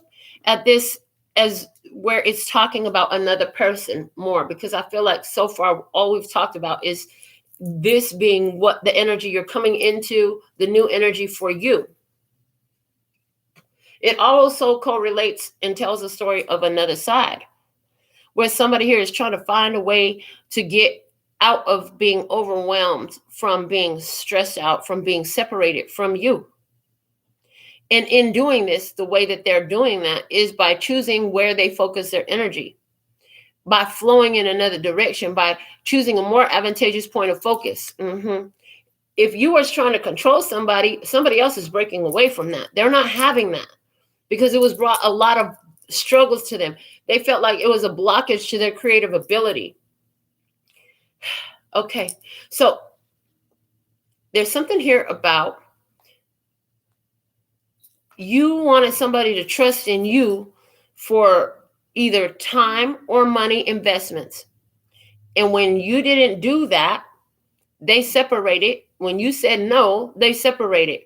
at this as where it's talking about another person more, because I feel like so far all we've talked about is this being what the energy you're coming into, the new energy for you. It also correlates and tells a story of another side, where somebody here is trying to find a way to get out of being overwhelmed, from being stressed out, from being separated from you. And in doing this, the way that they're doing that is by choosing where they focus their energy, by flowing in another direction, by choosing a more advantageous point of focus. If you are trying to control somebody else is breaking away from that. They're not having that because it was brought a lot of struggles to them. They felt like it was a blockage to their creative ability. Okay, so there's something here about you wanted somebody to trust in you for either time or money investments. And when you didn't do that, they separated. When you said no, they separated.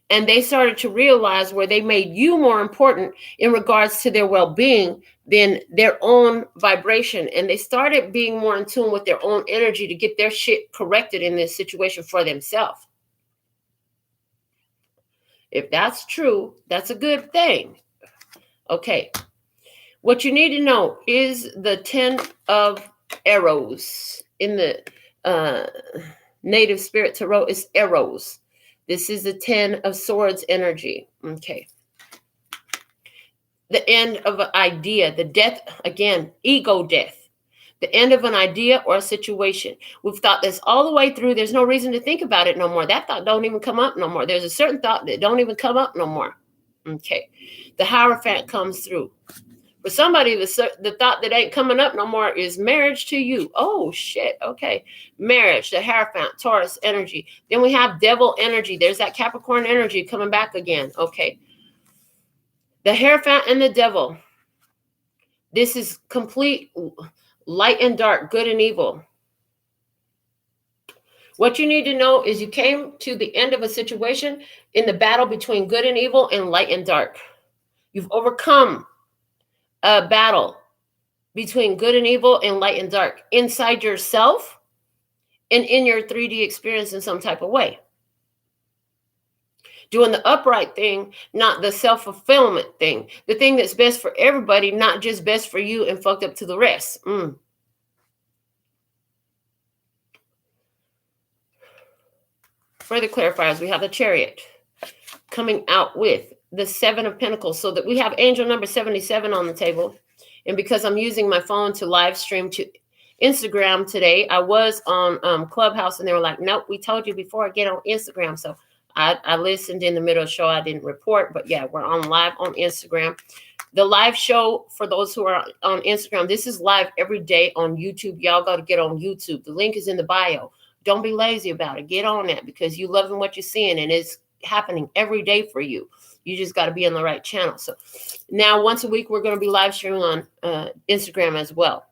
And they started to realize where they made you more important in regards to their well-being than their own vibration. And they started being more in tune with their own energy to get their shit corrected in this situation for themselves. If that's true, that's a good thing. Okay. What you need to know is the 10 of arrows. In the native spirit tarot is arrows. This is the 10 of swords energy. Okay. The end of an idea, the death, again, ego death. The end of an idea or a situation. We've thought this all the way through. There's no reason to think about it no more. That thought don't even come up no more. There's a certain thought that don't even come up no more. Okay. The Hierophant comes through. For somebody, the thought that ain't coming up no more is marriage to you. Oh, shit. Okay. Marriage, the Hierophant, Taurus energy. Then we have devil energy. There's that Capricorn energy coming back again. Okay. The Hierophant and the devil. This is complete light and dark, good and evil. What you need to know is you came to the end of a situation in the battle between good and evil and light and dark. You've overcome a battle between good and evil and light and dark inside yourself and in your 3D experience in some type of way. Doing the upright thing, not the self-fulfillment thing. The thing that's best for everybody, not just best for you and fucked up to the rest. Further clarifiers, we have the Chariot coming out with the 7 of Pentacles, so that we have angel number 77 on the table. And because I'm using my phone to live stream to Instagram today, I was on Clubhouse, and they were like, nope, we told you before, get on Instagram. So I listened in the middle of the show. I didn't report, but yeah, we're on live on Instagram. The live show, for those who are on Instagram, this is live every day on YouTube. Y'all got to get on YouTube. The link is in the bio. Don't be lazy about it. Get on that, because you loving what you're seeing, and it's happening every day for you. You just got to be on the right channel. So now once a week, we're going to be live streaming on Instagram as well.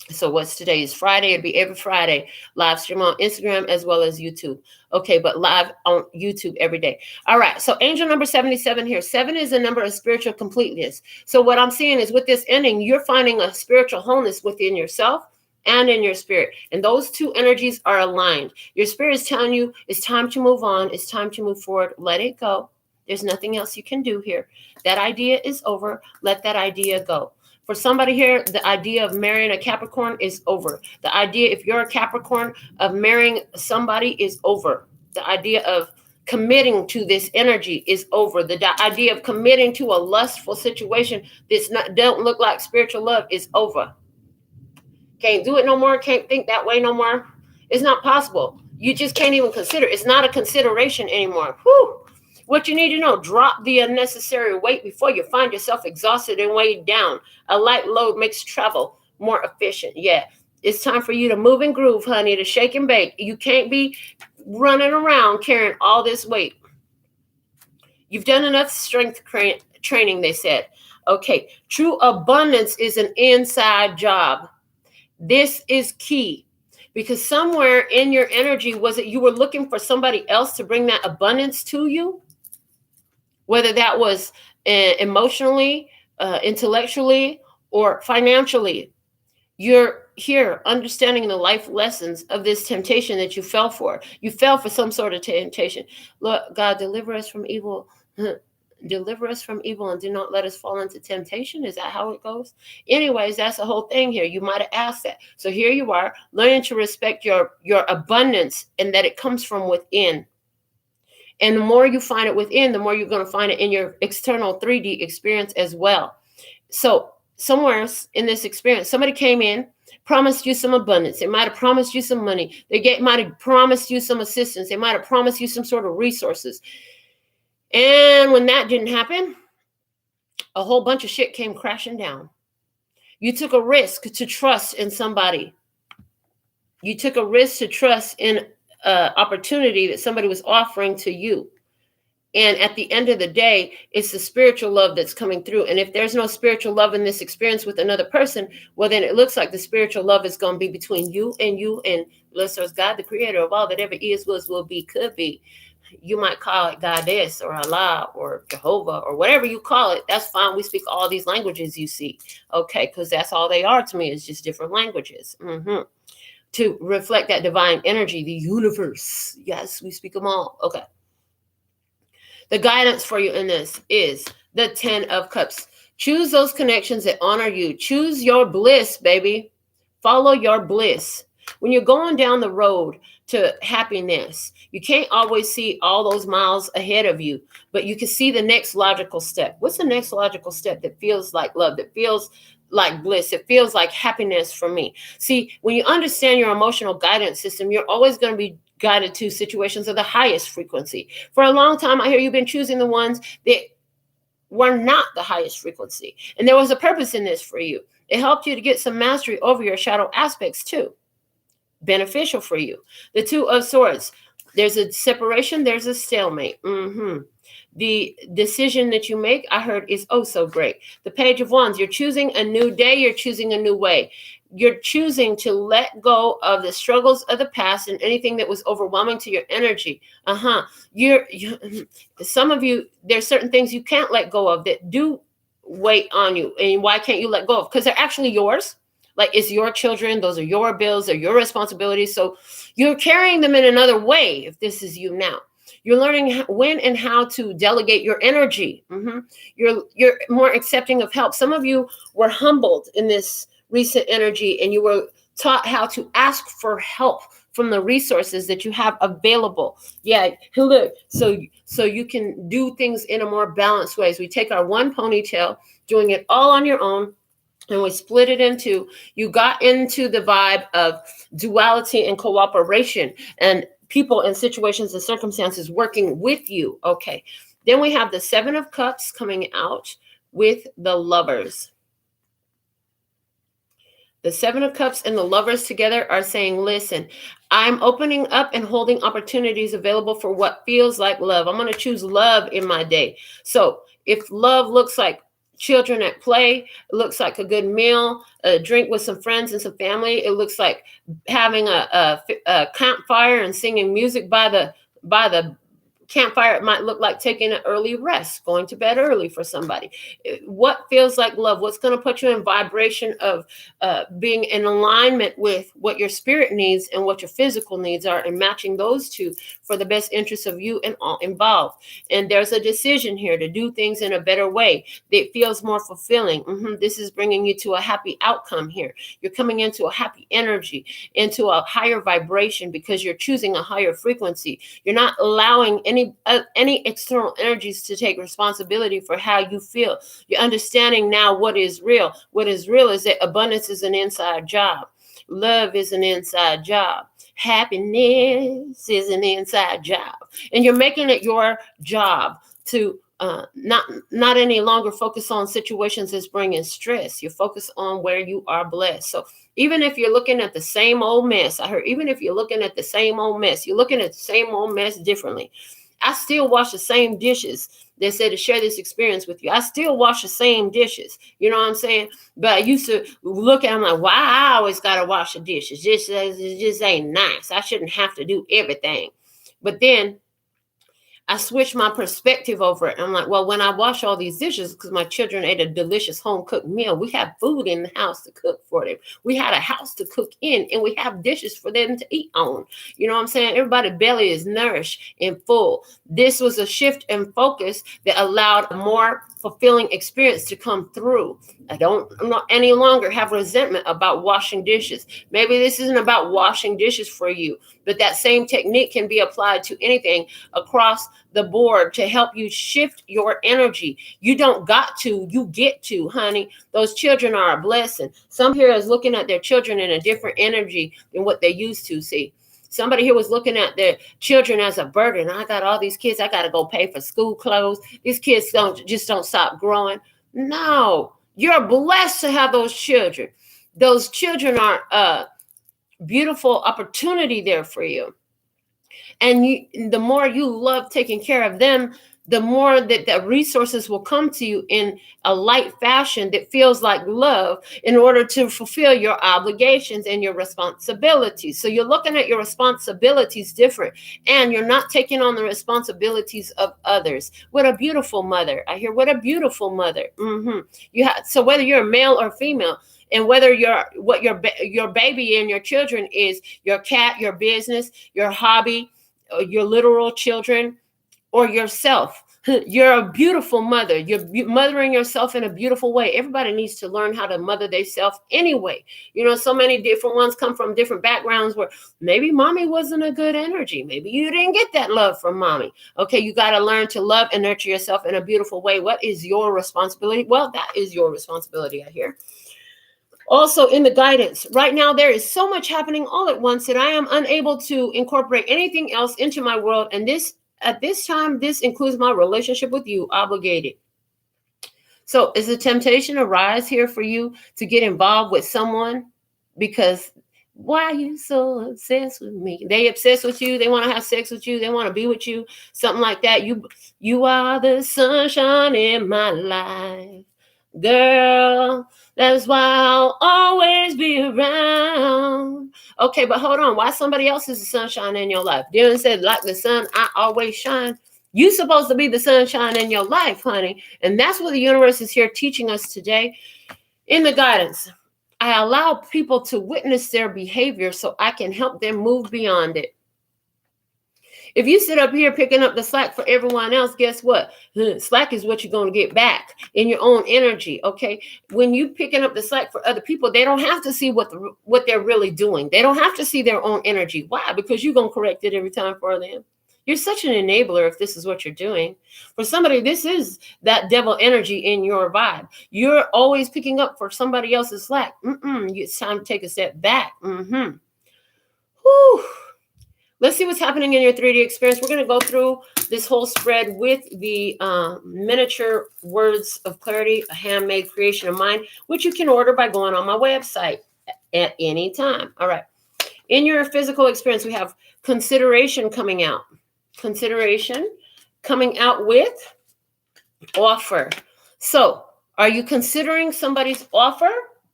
So what's today? Is Friday. It'll be every Friday, live stream on Instagram as well as YouTube. Okay, but live on YouTube every day. All right, so angel number 77 here. 7 is a number of spiritual completeness. So what I'm seeing is with this ending, you're finding a spiritual wholeness within yourself and in your spirit. And those two energies are aligned. Your spirit is telling you it's time to move on. It's time to move forward. Let it go. There's nothing else you can do here. That idea is over. Let that idea go. For somebody here, the idea of marrying a Capricorn is over. The idea, if you're a Capricorn, of marrying somebody is over. The idea of committing to this energy is over. The idea of committing to a lustful situation that's don't look like spiritual love is over. Can't do it no more. Can't think that way no more. It's not possible. You just can't even consider. It's not a consideration anymore. Whew. What you need to know, drop the unnecessary weight before you find yourself exhausted and weighed down. A light load makes travel more efficient. Yeah, it's time for you to move and groove, honey, to shake and bake. You can't be running around carrying all this weight. You've done enough strength training, they said. Okay, true abundance is an inside job. This is key, because somewhere in your energy, was it you were looking for somebody else to bring that abundance to you? Whether that was emotionally, intellectually, or financially. You're here understanding the life lessons of this temptation that you fell for. You fell for some sort of temptation. Lord God, deliver us from evil. Deliver us from evil and do not let us fall into temptation. Is that how it goes? Anyways, that's the whole thing here. You might have asked that. So here you are, learning to respect your abundance, and that it comes from within. And the more you find it within, the more you're going to find it in your external 3D experience as well. So somewhere in this experience, somebody came in, promised you some abundance. They might have promised you some money. They might have promised you some assistance. They might have promised you some sort of resources. And when that didn't happen, a whole bunch of shit came crashing down. You took a risk to trust in somebody. You took a risk to trust in opportunity that somebody was offering to you. And at the end of the day, it's the spiritual love that's coming through. And if there's no spiritual love in this experience with another person, well, then it looks like the spiritual love is going to be between you and Lucifer's God, the creator of all that ever is, was, will be, could be. You might call it Goddess or Allah or Jehovah or whatever you call it. That's fine. We speak all these languages you see. Okay, because that's all they are to me, is just different languages. To reflect that divine energy, the universe. Yes, we speak them all. Okay. The guidance for you in this is the 10 of Cups. Choose those connections that honor you. Choose your bliss, baby. Follow your bliss. When you're going down the road to happiness, you can't always see all those miles ahead of you, but you can see the next logical step. What's the next logical step that feels like love, that feels like bliss? It feels like happiness for me. See, when you understand your emotional guidance system, you're always going to be guided to situations of the highest frequency. For a long time, I hear you've been choosing the ones that were not the highest frequency. And there was a purpose in this for you. It helped you to get some mastery over your shadow aspects too. Beneficial for you. The 2 of Swords. There's a separation. There's a stalemate. The decision that you make, I heard, is oh so great. The Page of Wands. You're choosing a new day. You're choosing a new way. You're choosing to let go of the struggles of the past and anything that was overwhelming to your energy. Some of you, there's certain things you can't let go of that do weight on you. And why can't you let go of? Because they're actually yours. Like, it's your children. Those are your bills. They're your responsibilities. So you're carrying them in another way if this is you now. You're learning when and how to delegate your energy. You're more accepting of help. Some of you were humbled in this recent energy, and you were taught how to ask for help from the resources that you have available. Yeah, look, so you can do things in a more balanced way. We take our one ponytail, doing it all on your own, and we split it into, you got into the vibe of duality and cooperation, and people and situations and circumstances working with you. Okay. Then we have the Seven of Cups coming out with the Lovers. The Seven of Cups and the Lovers together are saying, listen, I'm opening up and holding opportunities available for what feels like love. I'm going to choose love in my day. So if love looks like children at play, it looks like a good meal, a drink with some friends and some family, it looks like having a campfire and singing music by the campfire. It might look like taking an early rest, going to bed early for somebody. What feels like love? What's going to put you in vibration of being in alignment with what your spirit needs and what your physical needs are, and matching those two for the best interests of you and all involved. And there's a decision here to do things in a better way that feels more fulfilling. This is bringing you to a happy outcome here. You're coming into a happy energy, into a higher vibration, because you're choosing a higher frequency. You're not allowing any external energies to take responsibility for how you feel. You're understanding now what is real. What is real is that abundance is an inside job. Love is an inside job. Happiness is an inside job. And you're making it your job to not any longer focus on situations that's bringing stress. You focus on where you are blessed. So even if you're looking at the same old mess, even if you're looking at the same old mess, you're looking at the same old mess differently. I still wash the same dishes. They said to share this experience with you. I still wash the same dishes. You know what I'm saying? But I used to look at them like, why I always got to wash the dishes? It just ain't nice. I shouldn't have to do everything. But then I switched my perspective over it. I'm like, well, when I wash all these dishes, because my children ate a delicious home-cooked meal, we have food in the house to cook for them. We had a house to cook in, and we have dishes for them to eat on. You know what I'm saying? Everybody's belly is nourished and full. This was a shift in focus that allowed a more fulfilling experience to come through. I'm not any longer have resentment about washing dishes. Maybe this isn't about washing dishes for you, but that same technique can be applied to anything across the board to help you shift your energy. You don't got to, you get to, honey. Those children are a blessing. Some here is looking at their children in a different energy than what they used to see. Somebody here was looking at their children as a burden. I got all these kids. I got to go pay for school clothes. These kids don't stop growing. No, you're blessed to have those children. Those children are a beautiful opportunity there for you. And the more you love taking care of them, the more that the resources will come to you in a light fashion that feels like love, in order to fulfill your obligations and your responsibilities. So you're looking at your responsibilities different, and you're not taking on the responsibilities of others. What a beautiful mother. I hear, what a beautiful mother. So whether you're a male or female, and whether what your baby and your children is, your cat, your business, your hobby, your literal children, or yourself, you're a beautiful mother. You're mothering yourself in a beautiful way. Everybody needs to learn how to mother themselves anyway. You know, so many different ones come from different backgrounds where maybe mommy wasn't a good energy. Maybe you didn't get that love from mommy. Okay, you got to learn to love and nurture yourself in a beautiful way. What is your responsibility? Well, that is your responsibility, I hear. Also, in the guidance, right now, there is so much happening all at once that I am unable to incorporate anything else into my world. And at this time, this includes my relationship with you, obligated. So is the temptation arise here for you to get involved with someone? Because why are you so obsessed with me? They obsessed with you. They want to have sex with you. They want to be with you. Something like that. You are the sunshine in my life. Girl, that's why I'll always be around. Okay, but hold on. Why somebody else is the sunshine in your life? Dylan said, like the sun, I always shine. You're supposed to be the sunshine in your life, honey. And that's what the universe is here teaching us today. In the guidance, I allow people to witness their behavior so I can help them move beyond it. If you sit up here picking up the slack for everyone else, guess what? Slack is what you're going to get back in your own energy, okay? When you picking up the slack for other people, they don't have to see what they're really doing. They don't have to see their own energy. Why? Because you're going to correct it every time for them. You're such an enabler if this is what you're doing. For somebody, this is that devil energy in your vibe. You're always picking up for somebody else's slack. It's time to take a step back. Whew. Let's see what's happening in your 3D experience. We're going to go through this whole spread with the miniature words of clarity, a handmade creation of mine, which you can order by going on my website at any time. All right. In your physical experience, we have consideration coming out. Consideration coming out with offer. So, are you considering somebody's offer?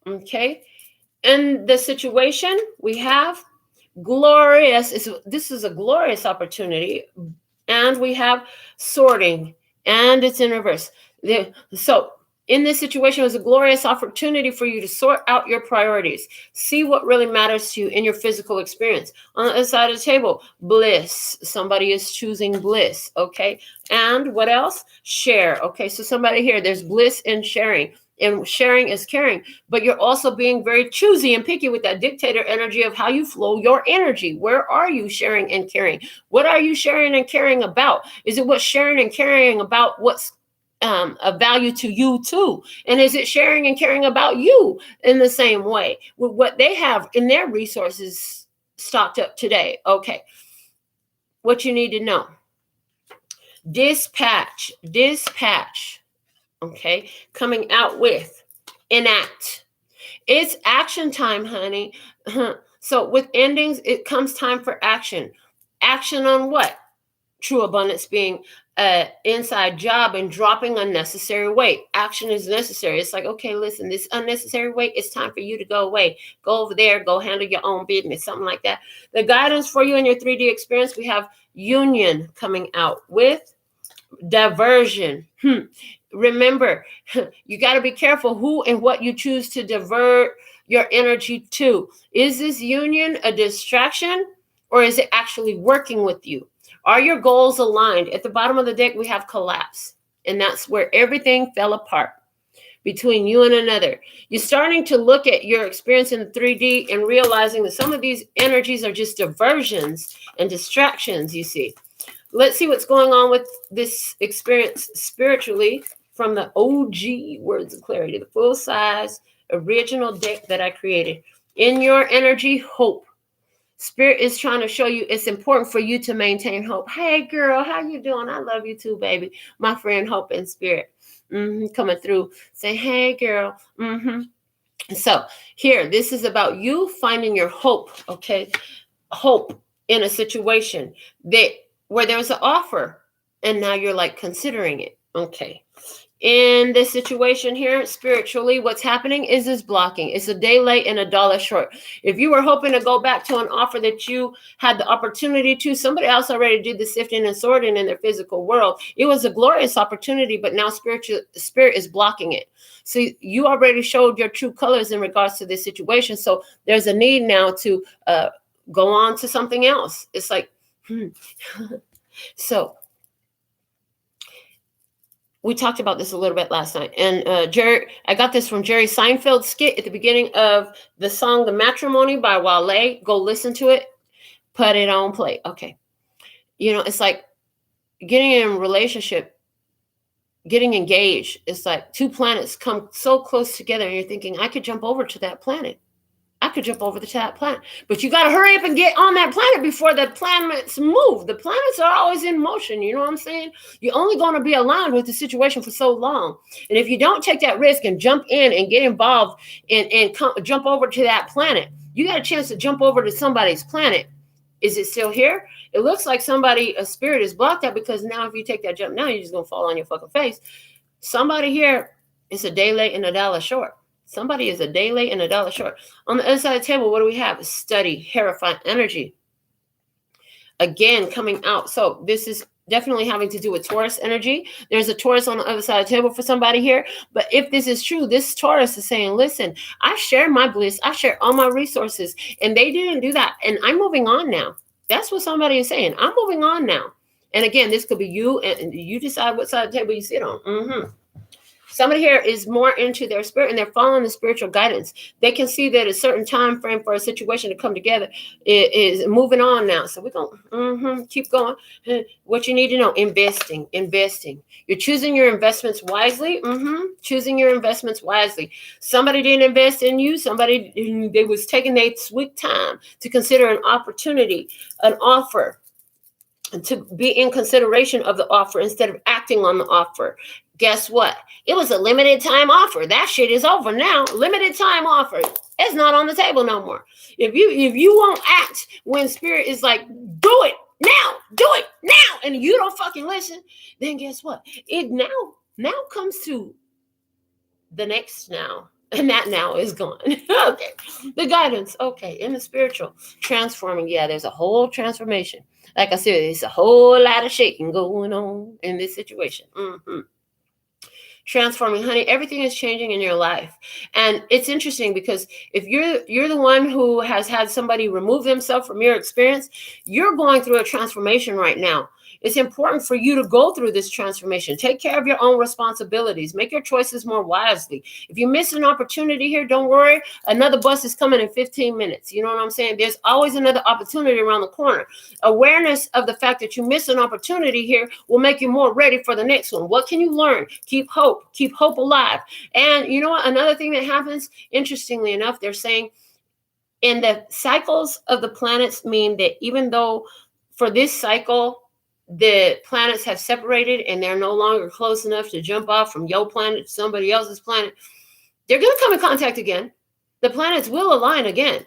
Okay. In the situation, we have glorious. This is a glorious opportunity. And we have sorting, and it's in reverse. So in this situation, it was a glorious opportunity for you to sort out your priorities. See what really matters to you in your physical experience. On the other side of the table, bliss. Somebody is choosing bliss, okay? And what else? Share, okay? So somebody here, there's bliss in sharing. And sharing is caring, but you're also being very choosy and picky with that dictator energy of how you flow your energy. Where are you sharing and caring? What are you sharing and caring about? Is it what's sharing and caring about what's of value to you too? And is it sharing and caring about you in the same way with what they have in their resources stocked up today? Okay. What you need to know. Dispatch. Okay, coming out with enact. It's action time, honey. So with endings, it comes time for action. Action on what? True abundance being an inside job and dropping unnecessary weight. Action is necessary. It's like, okay, listen, this unnecessary weight, it's time for you to go away. Go over there, go handle your own business, something like that. The guidance for you in your 3D experience, we have union coming out with diversion. Remember, you got to be careful who and what you choose to divert your energy to. Is this union a distraction, or is it actually working with you? Are your goals aligned? At the bottom of the deck, we have collapse, and that's where everything fell apart between you and another. You're starting to look at your experience in 3D and realizing that some of these energies are just diversions and distractions, you see. Let's see what's going on with this experience spiritually from the OG Words of Clarity, the full-size original deck that I created. In your energy, hope. Spirit is trying to show you it's important for you to maintain hope. Hey, girl, how you doing? I love you too, baby. My friend Hope in Spirit. Coming through. Say, hey, girl. So here, this is about you finding your hope, okay? Hope in a situation where there's an offer, and now you're like considering it, okay? In this situation here, spiritually, what's happening is this blocking. It's a day late and $1 short. If you were hoping to go back to an offer that you had the opportunity to, somebody else already did the sifting and sorting in their physical world. It was a glorious opportunity, but now spirit is blocking it. So you already showed your true colors in regards to this situation. So there's a need now to go on to something else. It's like, So we talked about this a little bit last night. And I got this from Jerry Seinfeld's skit at the beginning of the song The Matrimony by Wale. Go listen to it. Put it on play. Okay. You know, it's like getting in a relationship, getting engaged. It's like two planets come so close together and you're thinking, I could jump over to that planet. I could jump over to that planet. But you got to hurry up and get on that planet before the planets move. The planets are always in motion. You know what I'm saying? You're only going to be aligned with the situation for so long. And if you don't take that risk and jump in and get involved and jump over to that planet, you got a chance to jump over to somebody's planet. Is it still here? It looks like a spirit is blocked out, because now if you take that jump now, you're just going to fall on your fucking face. Somebody here is a day late and $1 short. Somebody is a day late and $1 short. On the other side of the table, what do we have? Study, Hierophant energy. Again, coming out. So this is definitely having to do with Taurus energy. There's a Taurus on the other side of the table for somebody here. But if this is true, this Taurus is saying, listen, I share my bliss. I share all my resources. And they didn't do that. And I'm moving on now. That's what somebody is saying. I'm moving on now. And again, this could be you, and you decide what side of the table you sit on. Somebody here is more into their spirit and they're following the spiritual guidance. They can see that a certain time frame for a situation to come together is moving on now. So we're going to keep going. What you need to know, investing. You're choosing your investments wisely. Choosing your investments wisely. Somebody didn't invest in you. Somebody, they was taking their sweet time to consider an opportunity, an offer, to be in consideration of the offer instead of acting on the offer. Guess what? It was a limited time offer. That shit is over now. Limited time offer. It's not on the table no more. If you won't act when spirit is like, do it now, and you don't fucking listen, then guess what? It now comes to the next now. And that now is gone. Okay. The guidance. Okay. In the spiritual, transforming. Yeah, there's a whole transformation. Like I said, there's a whole lot of shaking going on in this situation. Transforming, honey, everything is changing in your life. And it's interesting because if you're the one who has had somebody remove themselves from your experience, you're going through a transformation right now. It's important for you to go through this transformation. Take care of your own responsibilities. Make your choices more wisely. If you miss an opportunity here, don't worry. Another bus is coming in 15 minutes. You know what I'm saying? There's always another opportunity around the corner. Awareness of the fact that you miss an opportunity here will make you more ready for the next one. What can you learn? Keep hope alive. And you know what? Another thing that happens, interestingly enough, they're saying in the cycles of the planets mean that even though for this cycle, the planets have separated and they're no longer close enough to jump off from your planet to somebody else's planet, they're going to come in contact again. The planets will align again.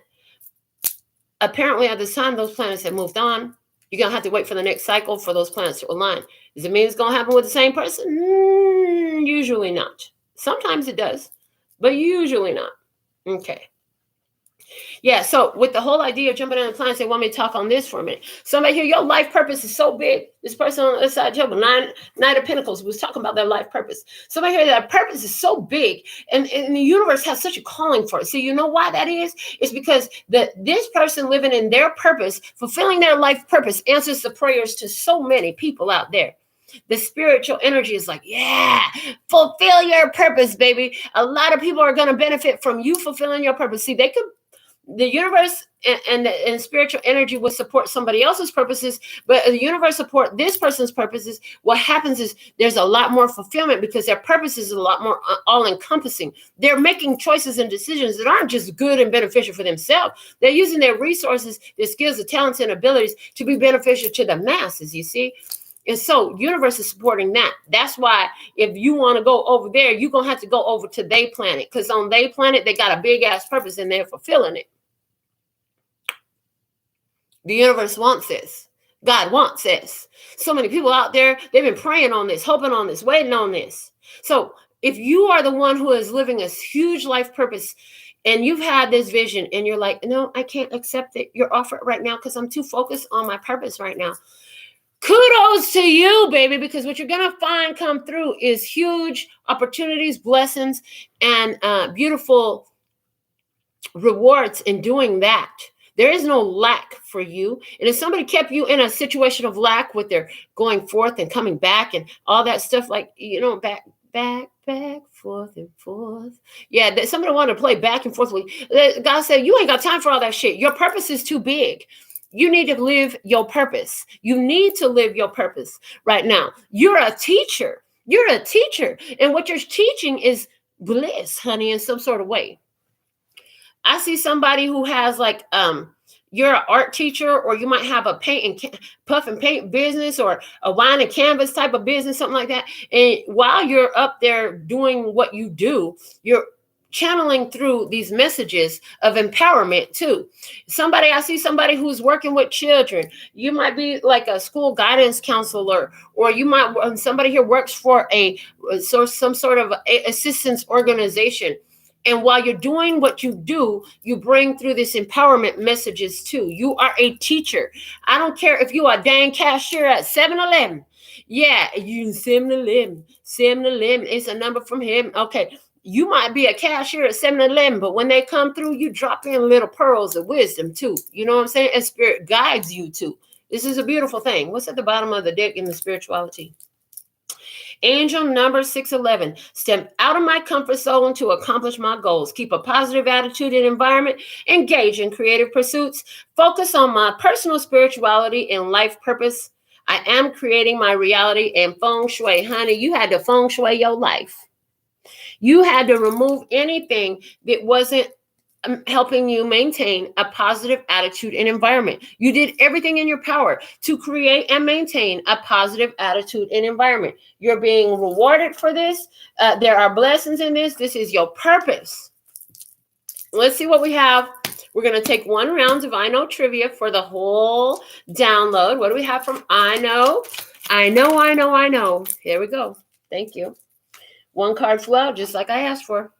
Apparently, at this time, those planets have moved on. You're going to have to wait for the next cycle for those planets to align. Does it mean it's going to happen with the same person? Usually not. Sometimes it does, but usually not. Okay. Yeah, so with the whole idea of jumping on the planet, they want me to talk on this for a minute. Somebody here, your life purpose is so big. This person on the other side of the table, Knight of Pentacles, was talking about their life purpose. Somebody here, that purpose is so big, and the universe has such a calling for it. See, you know why that is? It's because this person living in their purpose, fulfilling their life purpose, answers the prayers to so many people out there. The spiritual energy is like, yeah, fulfill your purpose, baby. A lot of people are going to benefit from you fulfilling your purpose. See, the universe and spiritual energy will support somebody else's purposes, but the universe support this person's purposes. What happens is there's a lot more fulfillment because their purpose is a lot more all-encompassing. They're making choices and decisions that aren't just good and beneficial for themselves. They're using their resources, their skills, their talents, and abilities to be beneficial to the masses, you see? And so universe is supporting that. That's why if you want to go over there, you're going to have to go over to their planet, because on their planet, they got a big-ass purpose and they're fulfilling it. The universe wants this. God wants this. So many people out there, they've been praying on this, hoping on this, waiting on this. So if you are the one who is living a huge life purpose and you've had this vision and you're like, no, I can't accept it, your offer right now because I'm too focused on my purpose right now. Kudos to you, baby, because what you're going to find come through is huge opportunities, blessings, and beautiful rewards in doing that. There is no lack for you. And if somebody kept you in a situation of lack with their going forth and coming back and all that stuff, like, you know, back, forth and forth. Yeah, somebody wanted to play back and forth. God said, you ain't got time for all that shit. Your purpose is too big. You need to live your purpose. You need to live your purpose right now. You're a teacher. You're a teacher. And what you're teaching is bliss, honey, in some sort of way. I see somebody who has like, you're an art teacher, or you might have a paint and puff and paint business, or a wine and canvas type of business, something like that. And while you're up there doing what you do, you're channeling through these messages of empowerment too. I see somebody who's working with children. You might be like a school guidance counselor, or you might, somebody here works for some sort of assistance organization. And while you're doing what you do, you bring through this empowerment messages too. You are a teacher. I don't care if you are a dang cashier at 7-Eleven. Yeah, you 7-Eleven. 7-Eleven is a number from him. Okay. You might be a cashier at 7-Eleven, but when they come through, you drop in little pearls of wisdom too. You know what I'm saying? And spirit guides you too. This is a beautiful thing. What's at the bottom of the deck in the spirituality? Angel number 611. Step out of my comfort zone to accomplish my goals. Keep a positive attitude and environment. Engage in creative pursuits. Focus on my personal spirituality and life purpose. I am creating my reality and feng shui. Honey, you had to feng shui your life. You had to remove anything that wasn't helping you maintain a positive attitude and environment. You did everything in your power to create and maintain a positive attitude and environment. You're being rewarded for this. There are blessings in this. This is your purpose. Let's see what we have. We're going to take one round of I Know trivia for the whole download. What do we have from I Know? I know, I know, I know. Here we go. Thank you. One card flew out just like I asked for.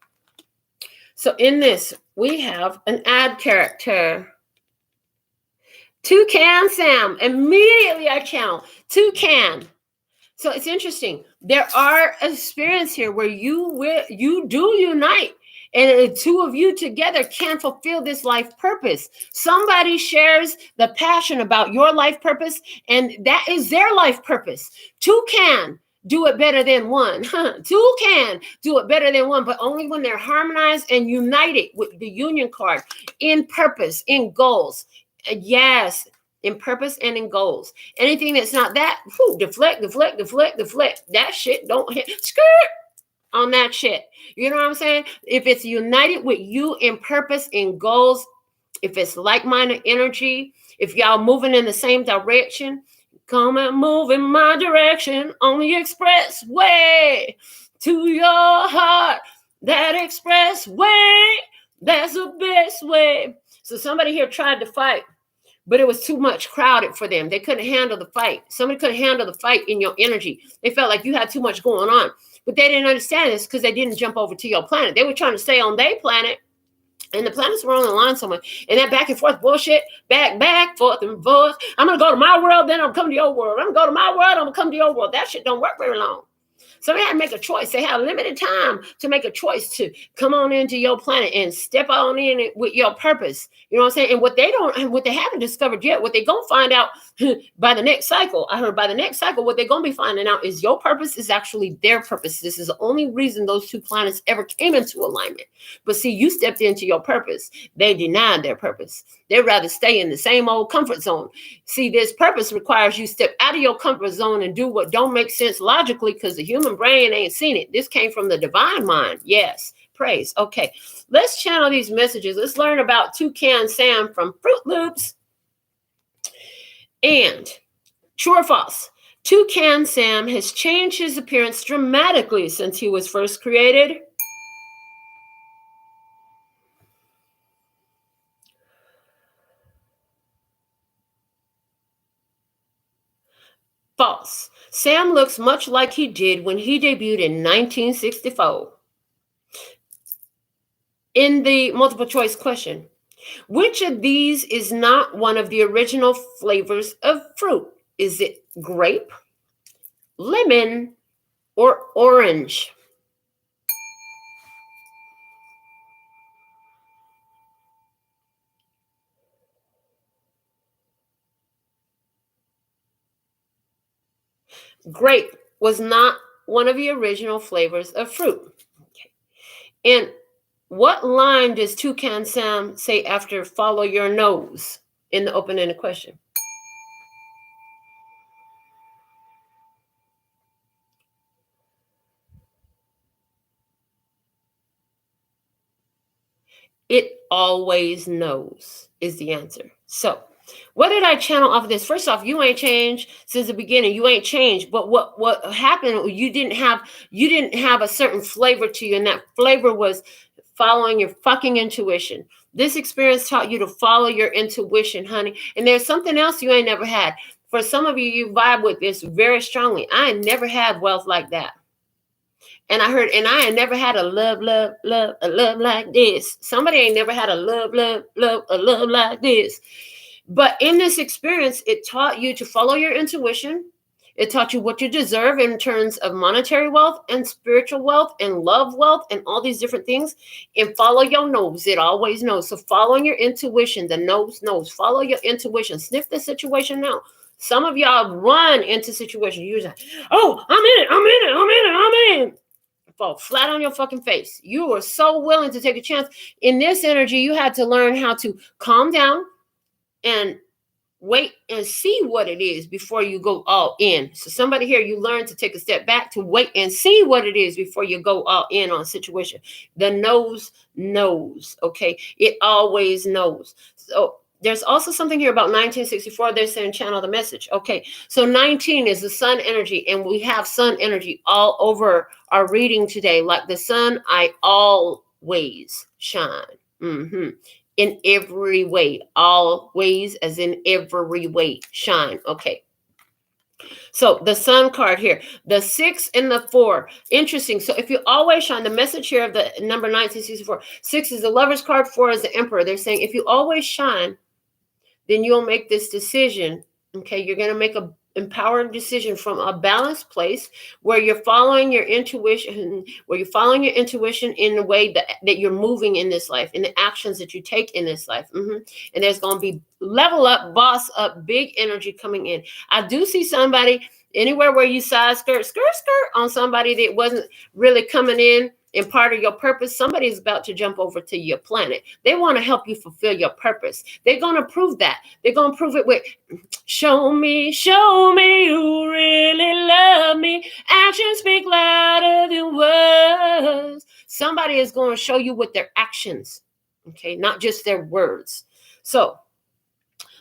So in this, we have an ad character. Toucan Sam. Immediately I channel. Toucan. So it's interesting. There are experiences here where you do unite. And the two of you together can fulfill this life purpose. Somebody shares the passion about your life purpose, and that is their life purpose. Two can do it better than one. Two can do it better than one, but only when they're harmonized and united with the union card in purpose, in goals. Yes, in purpose and in goals. Anything that's not that, deflect. That shit don't hit. Skirt on that shit. You know what I'm saying? If it's united with you in purpose, in goals, if it's like-minded energy, if y'all moving in the same direction, come and move in my direction on the expressway to your heart. That expressway, that's the best way. So somebody here tried to fight, but it was too much crowded for them. They couldn't handle the fight. Somebody couldn't handle the fight in your energy. They felt like you had too much going on, but they didn't understand this because they didn't jump over to your planet. They were trying to stay on their planet. And the planets were on the line somewhere. And that back and forth bullshit, back, forth and forth. I'm going to go to my world, then I'm going to come to your world. I'm going to go to my world, I'm going to come to your world. That shit don't work very long. So they had to make a choice. They had limited time to make a choice to come on into your planet and step on in with your purpose. You know what I'm saying? And what they haven't discovered yet, what they're going to find out by the next cycle. I heard by the next cycle, what they're going to be finding out is your purpose is actually their purpose. This is the only reason those two planets ever came into alignment. But see, you stepped into your purpose. They denied their purpose. They'd rather stay in the same old comfort zone. See, this purpose requires you step out of your comfort zone and do what don't make sense logically because the human brain ain't seen it. This came from the divine mind. Yes. Praise. Okay. Let's channel these messages. Let's learn about Toucan Sam from Fruit Loops. And true or false? Toucan Sam has changed his appearance dramatically since he was first created. False. Sam looks much like he did when he debuted in 1964. In the multiple choice question, which of these is not one of the original flavors of fruit? Is it grape, lemon, or orange? Grape was not one of the original flavors of fruit. Okay. And what line does Toucan Sam say after follow your nose in the open-ended question? It always knows is the answer. So what did I channel off of this? First off, you ain't changed since the beginning. You ain't changed. But what happened, you didn't have a certain flavor to you, and that flavor was following your fucking intuition. This experience taught you to follow your intuition, honey. And there's something else you ain't never had. For some of you, you vibe with this very strongly. I ain't never had wealth like that. And I ain't never had a love like this. Somebody ain't never had a love like this. But in this experience, it taught you to follow your intuition. It taught you what you deserve in terms of monetary wealth and spiritual wealth and love wealth and all these different things. And follow your nose. It always knows. So following your intuition, the nose knows. Follow your intuition. Sniff the situation now. Some of y'all run into situations. You're like, oh, I'm in it. I'm in it. I'm in it. I'm in it. Fall flat on your fucking face. You were so willing to take a chance. In this energy, you had to learn how to calm down and wait and see what it is before you go all in. So somebody here, you learn to take a step back to wait and see what it is before you go all in on a situation. The nose knows, okay? It always knows. So there's also something here about 1964. They're saying channel the message. Okay, so 19 is the sun energy, and we have sun energy all over our reading today. Like the sun, I always shine. In every way, always, as in every way, shine. Okay. So the sun card here, the 6 and the 4, interesting. So if you always shine, the message here of the number 1964, 6 is the lover's card, 4 is the emperor. They're saying if you always shine, then you'll make this decision. Okay, you're going to make a empowered decision from a balanced place where you're following your intuition, in the way that you're moving in this life, in the actions that you take in this life. And there's going to be level up, boss up, big energy coming in. I do see somebody anywhere where you side skirt on somebody that wasn't really coming in and part of your purpose. Somebody's about to jump over to your planet. They want to help you fulfill your purpose. They're going to prove that. They're going to prove it with, show me you really love me. Actions speak louder than words. Somebody is going to show you with their actions, okay, not just their words. So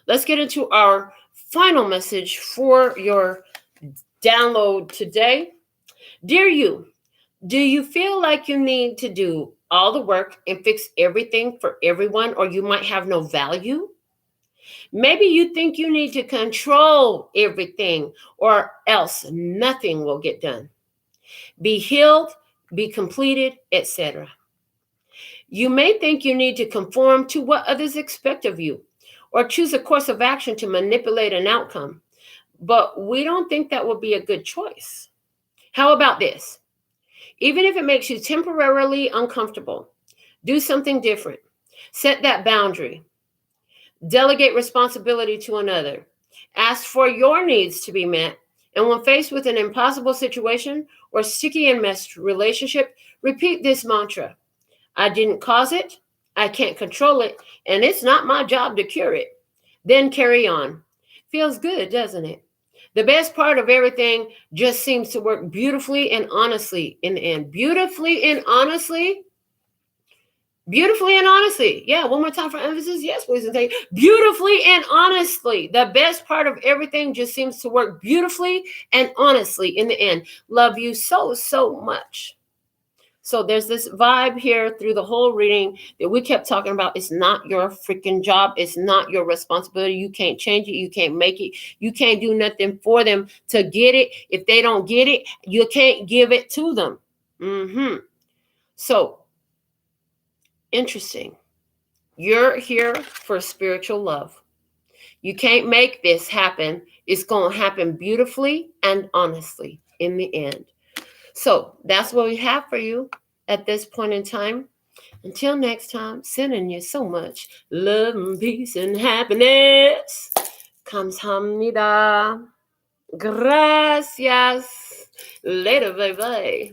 let's get into our final message for your download today. Dear you, do you feel like you need to do all the work and fix everything for everyone, or you might have no value? Maybe you think you need to control everything, or else nothing will get done. Be healed, be completed, etc. You may think you need to conform to what others expect of you, or choose a course of action to manipulate an outcome. But we don't think that would be a good choice. How about this? Even if it makes you temporarily uncomfortable, do something different. Set that boundary. Delegate responsibility to another. Ask for your needs to be met. And when faced with an impossible situation or sticky and messed relationship, repeat this mantra. I didn't cause it. I can't control it. And it's not my job to cure it. Then carry on. Feels good, doesn't it? The best part of everything just seems to work beautifully and honestly in the end. Beautifully and honestly. Beautifully and honestly. Yeah, one more time for emphasis. Yes, please. And thank you. Beautifully and honestly. The best part of everything just seems to work beautifully and honestly in the end. Love you so, so much. So there's this vibe here through the whole reading that we kept talking about. It's not your freaking job. It's not your responsibility. You can't change it. You can't make it. You can't do nothing for them to get it. If they don't get it, you can't give it to them. So, interesting. You're here for spiritual love. You can't make this happen. It's going to happen beautifully and honestly in the end. So that's what we have for you at this point in time. Until next time, sending you so much love and peace and happiness. Kamsahamnida. Gracias. Later, bye-bye.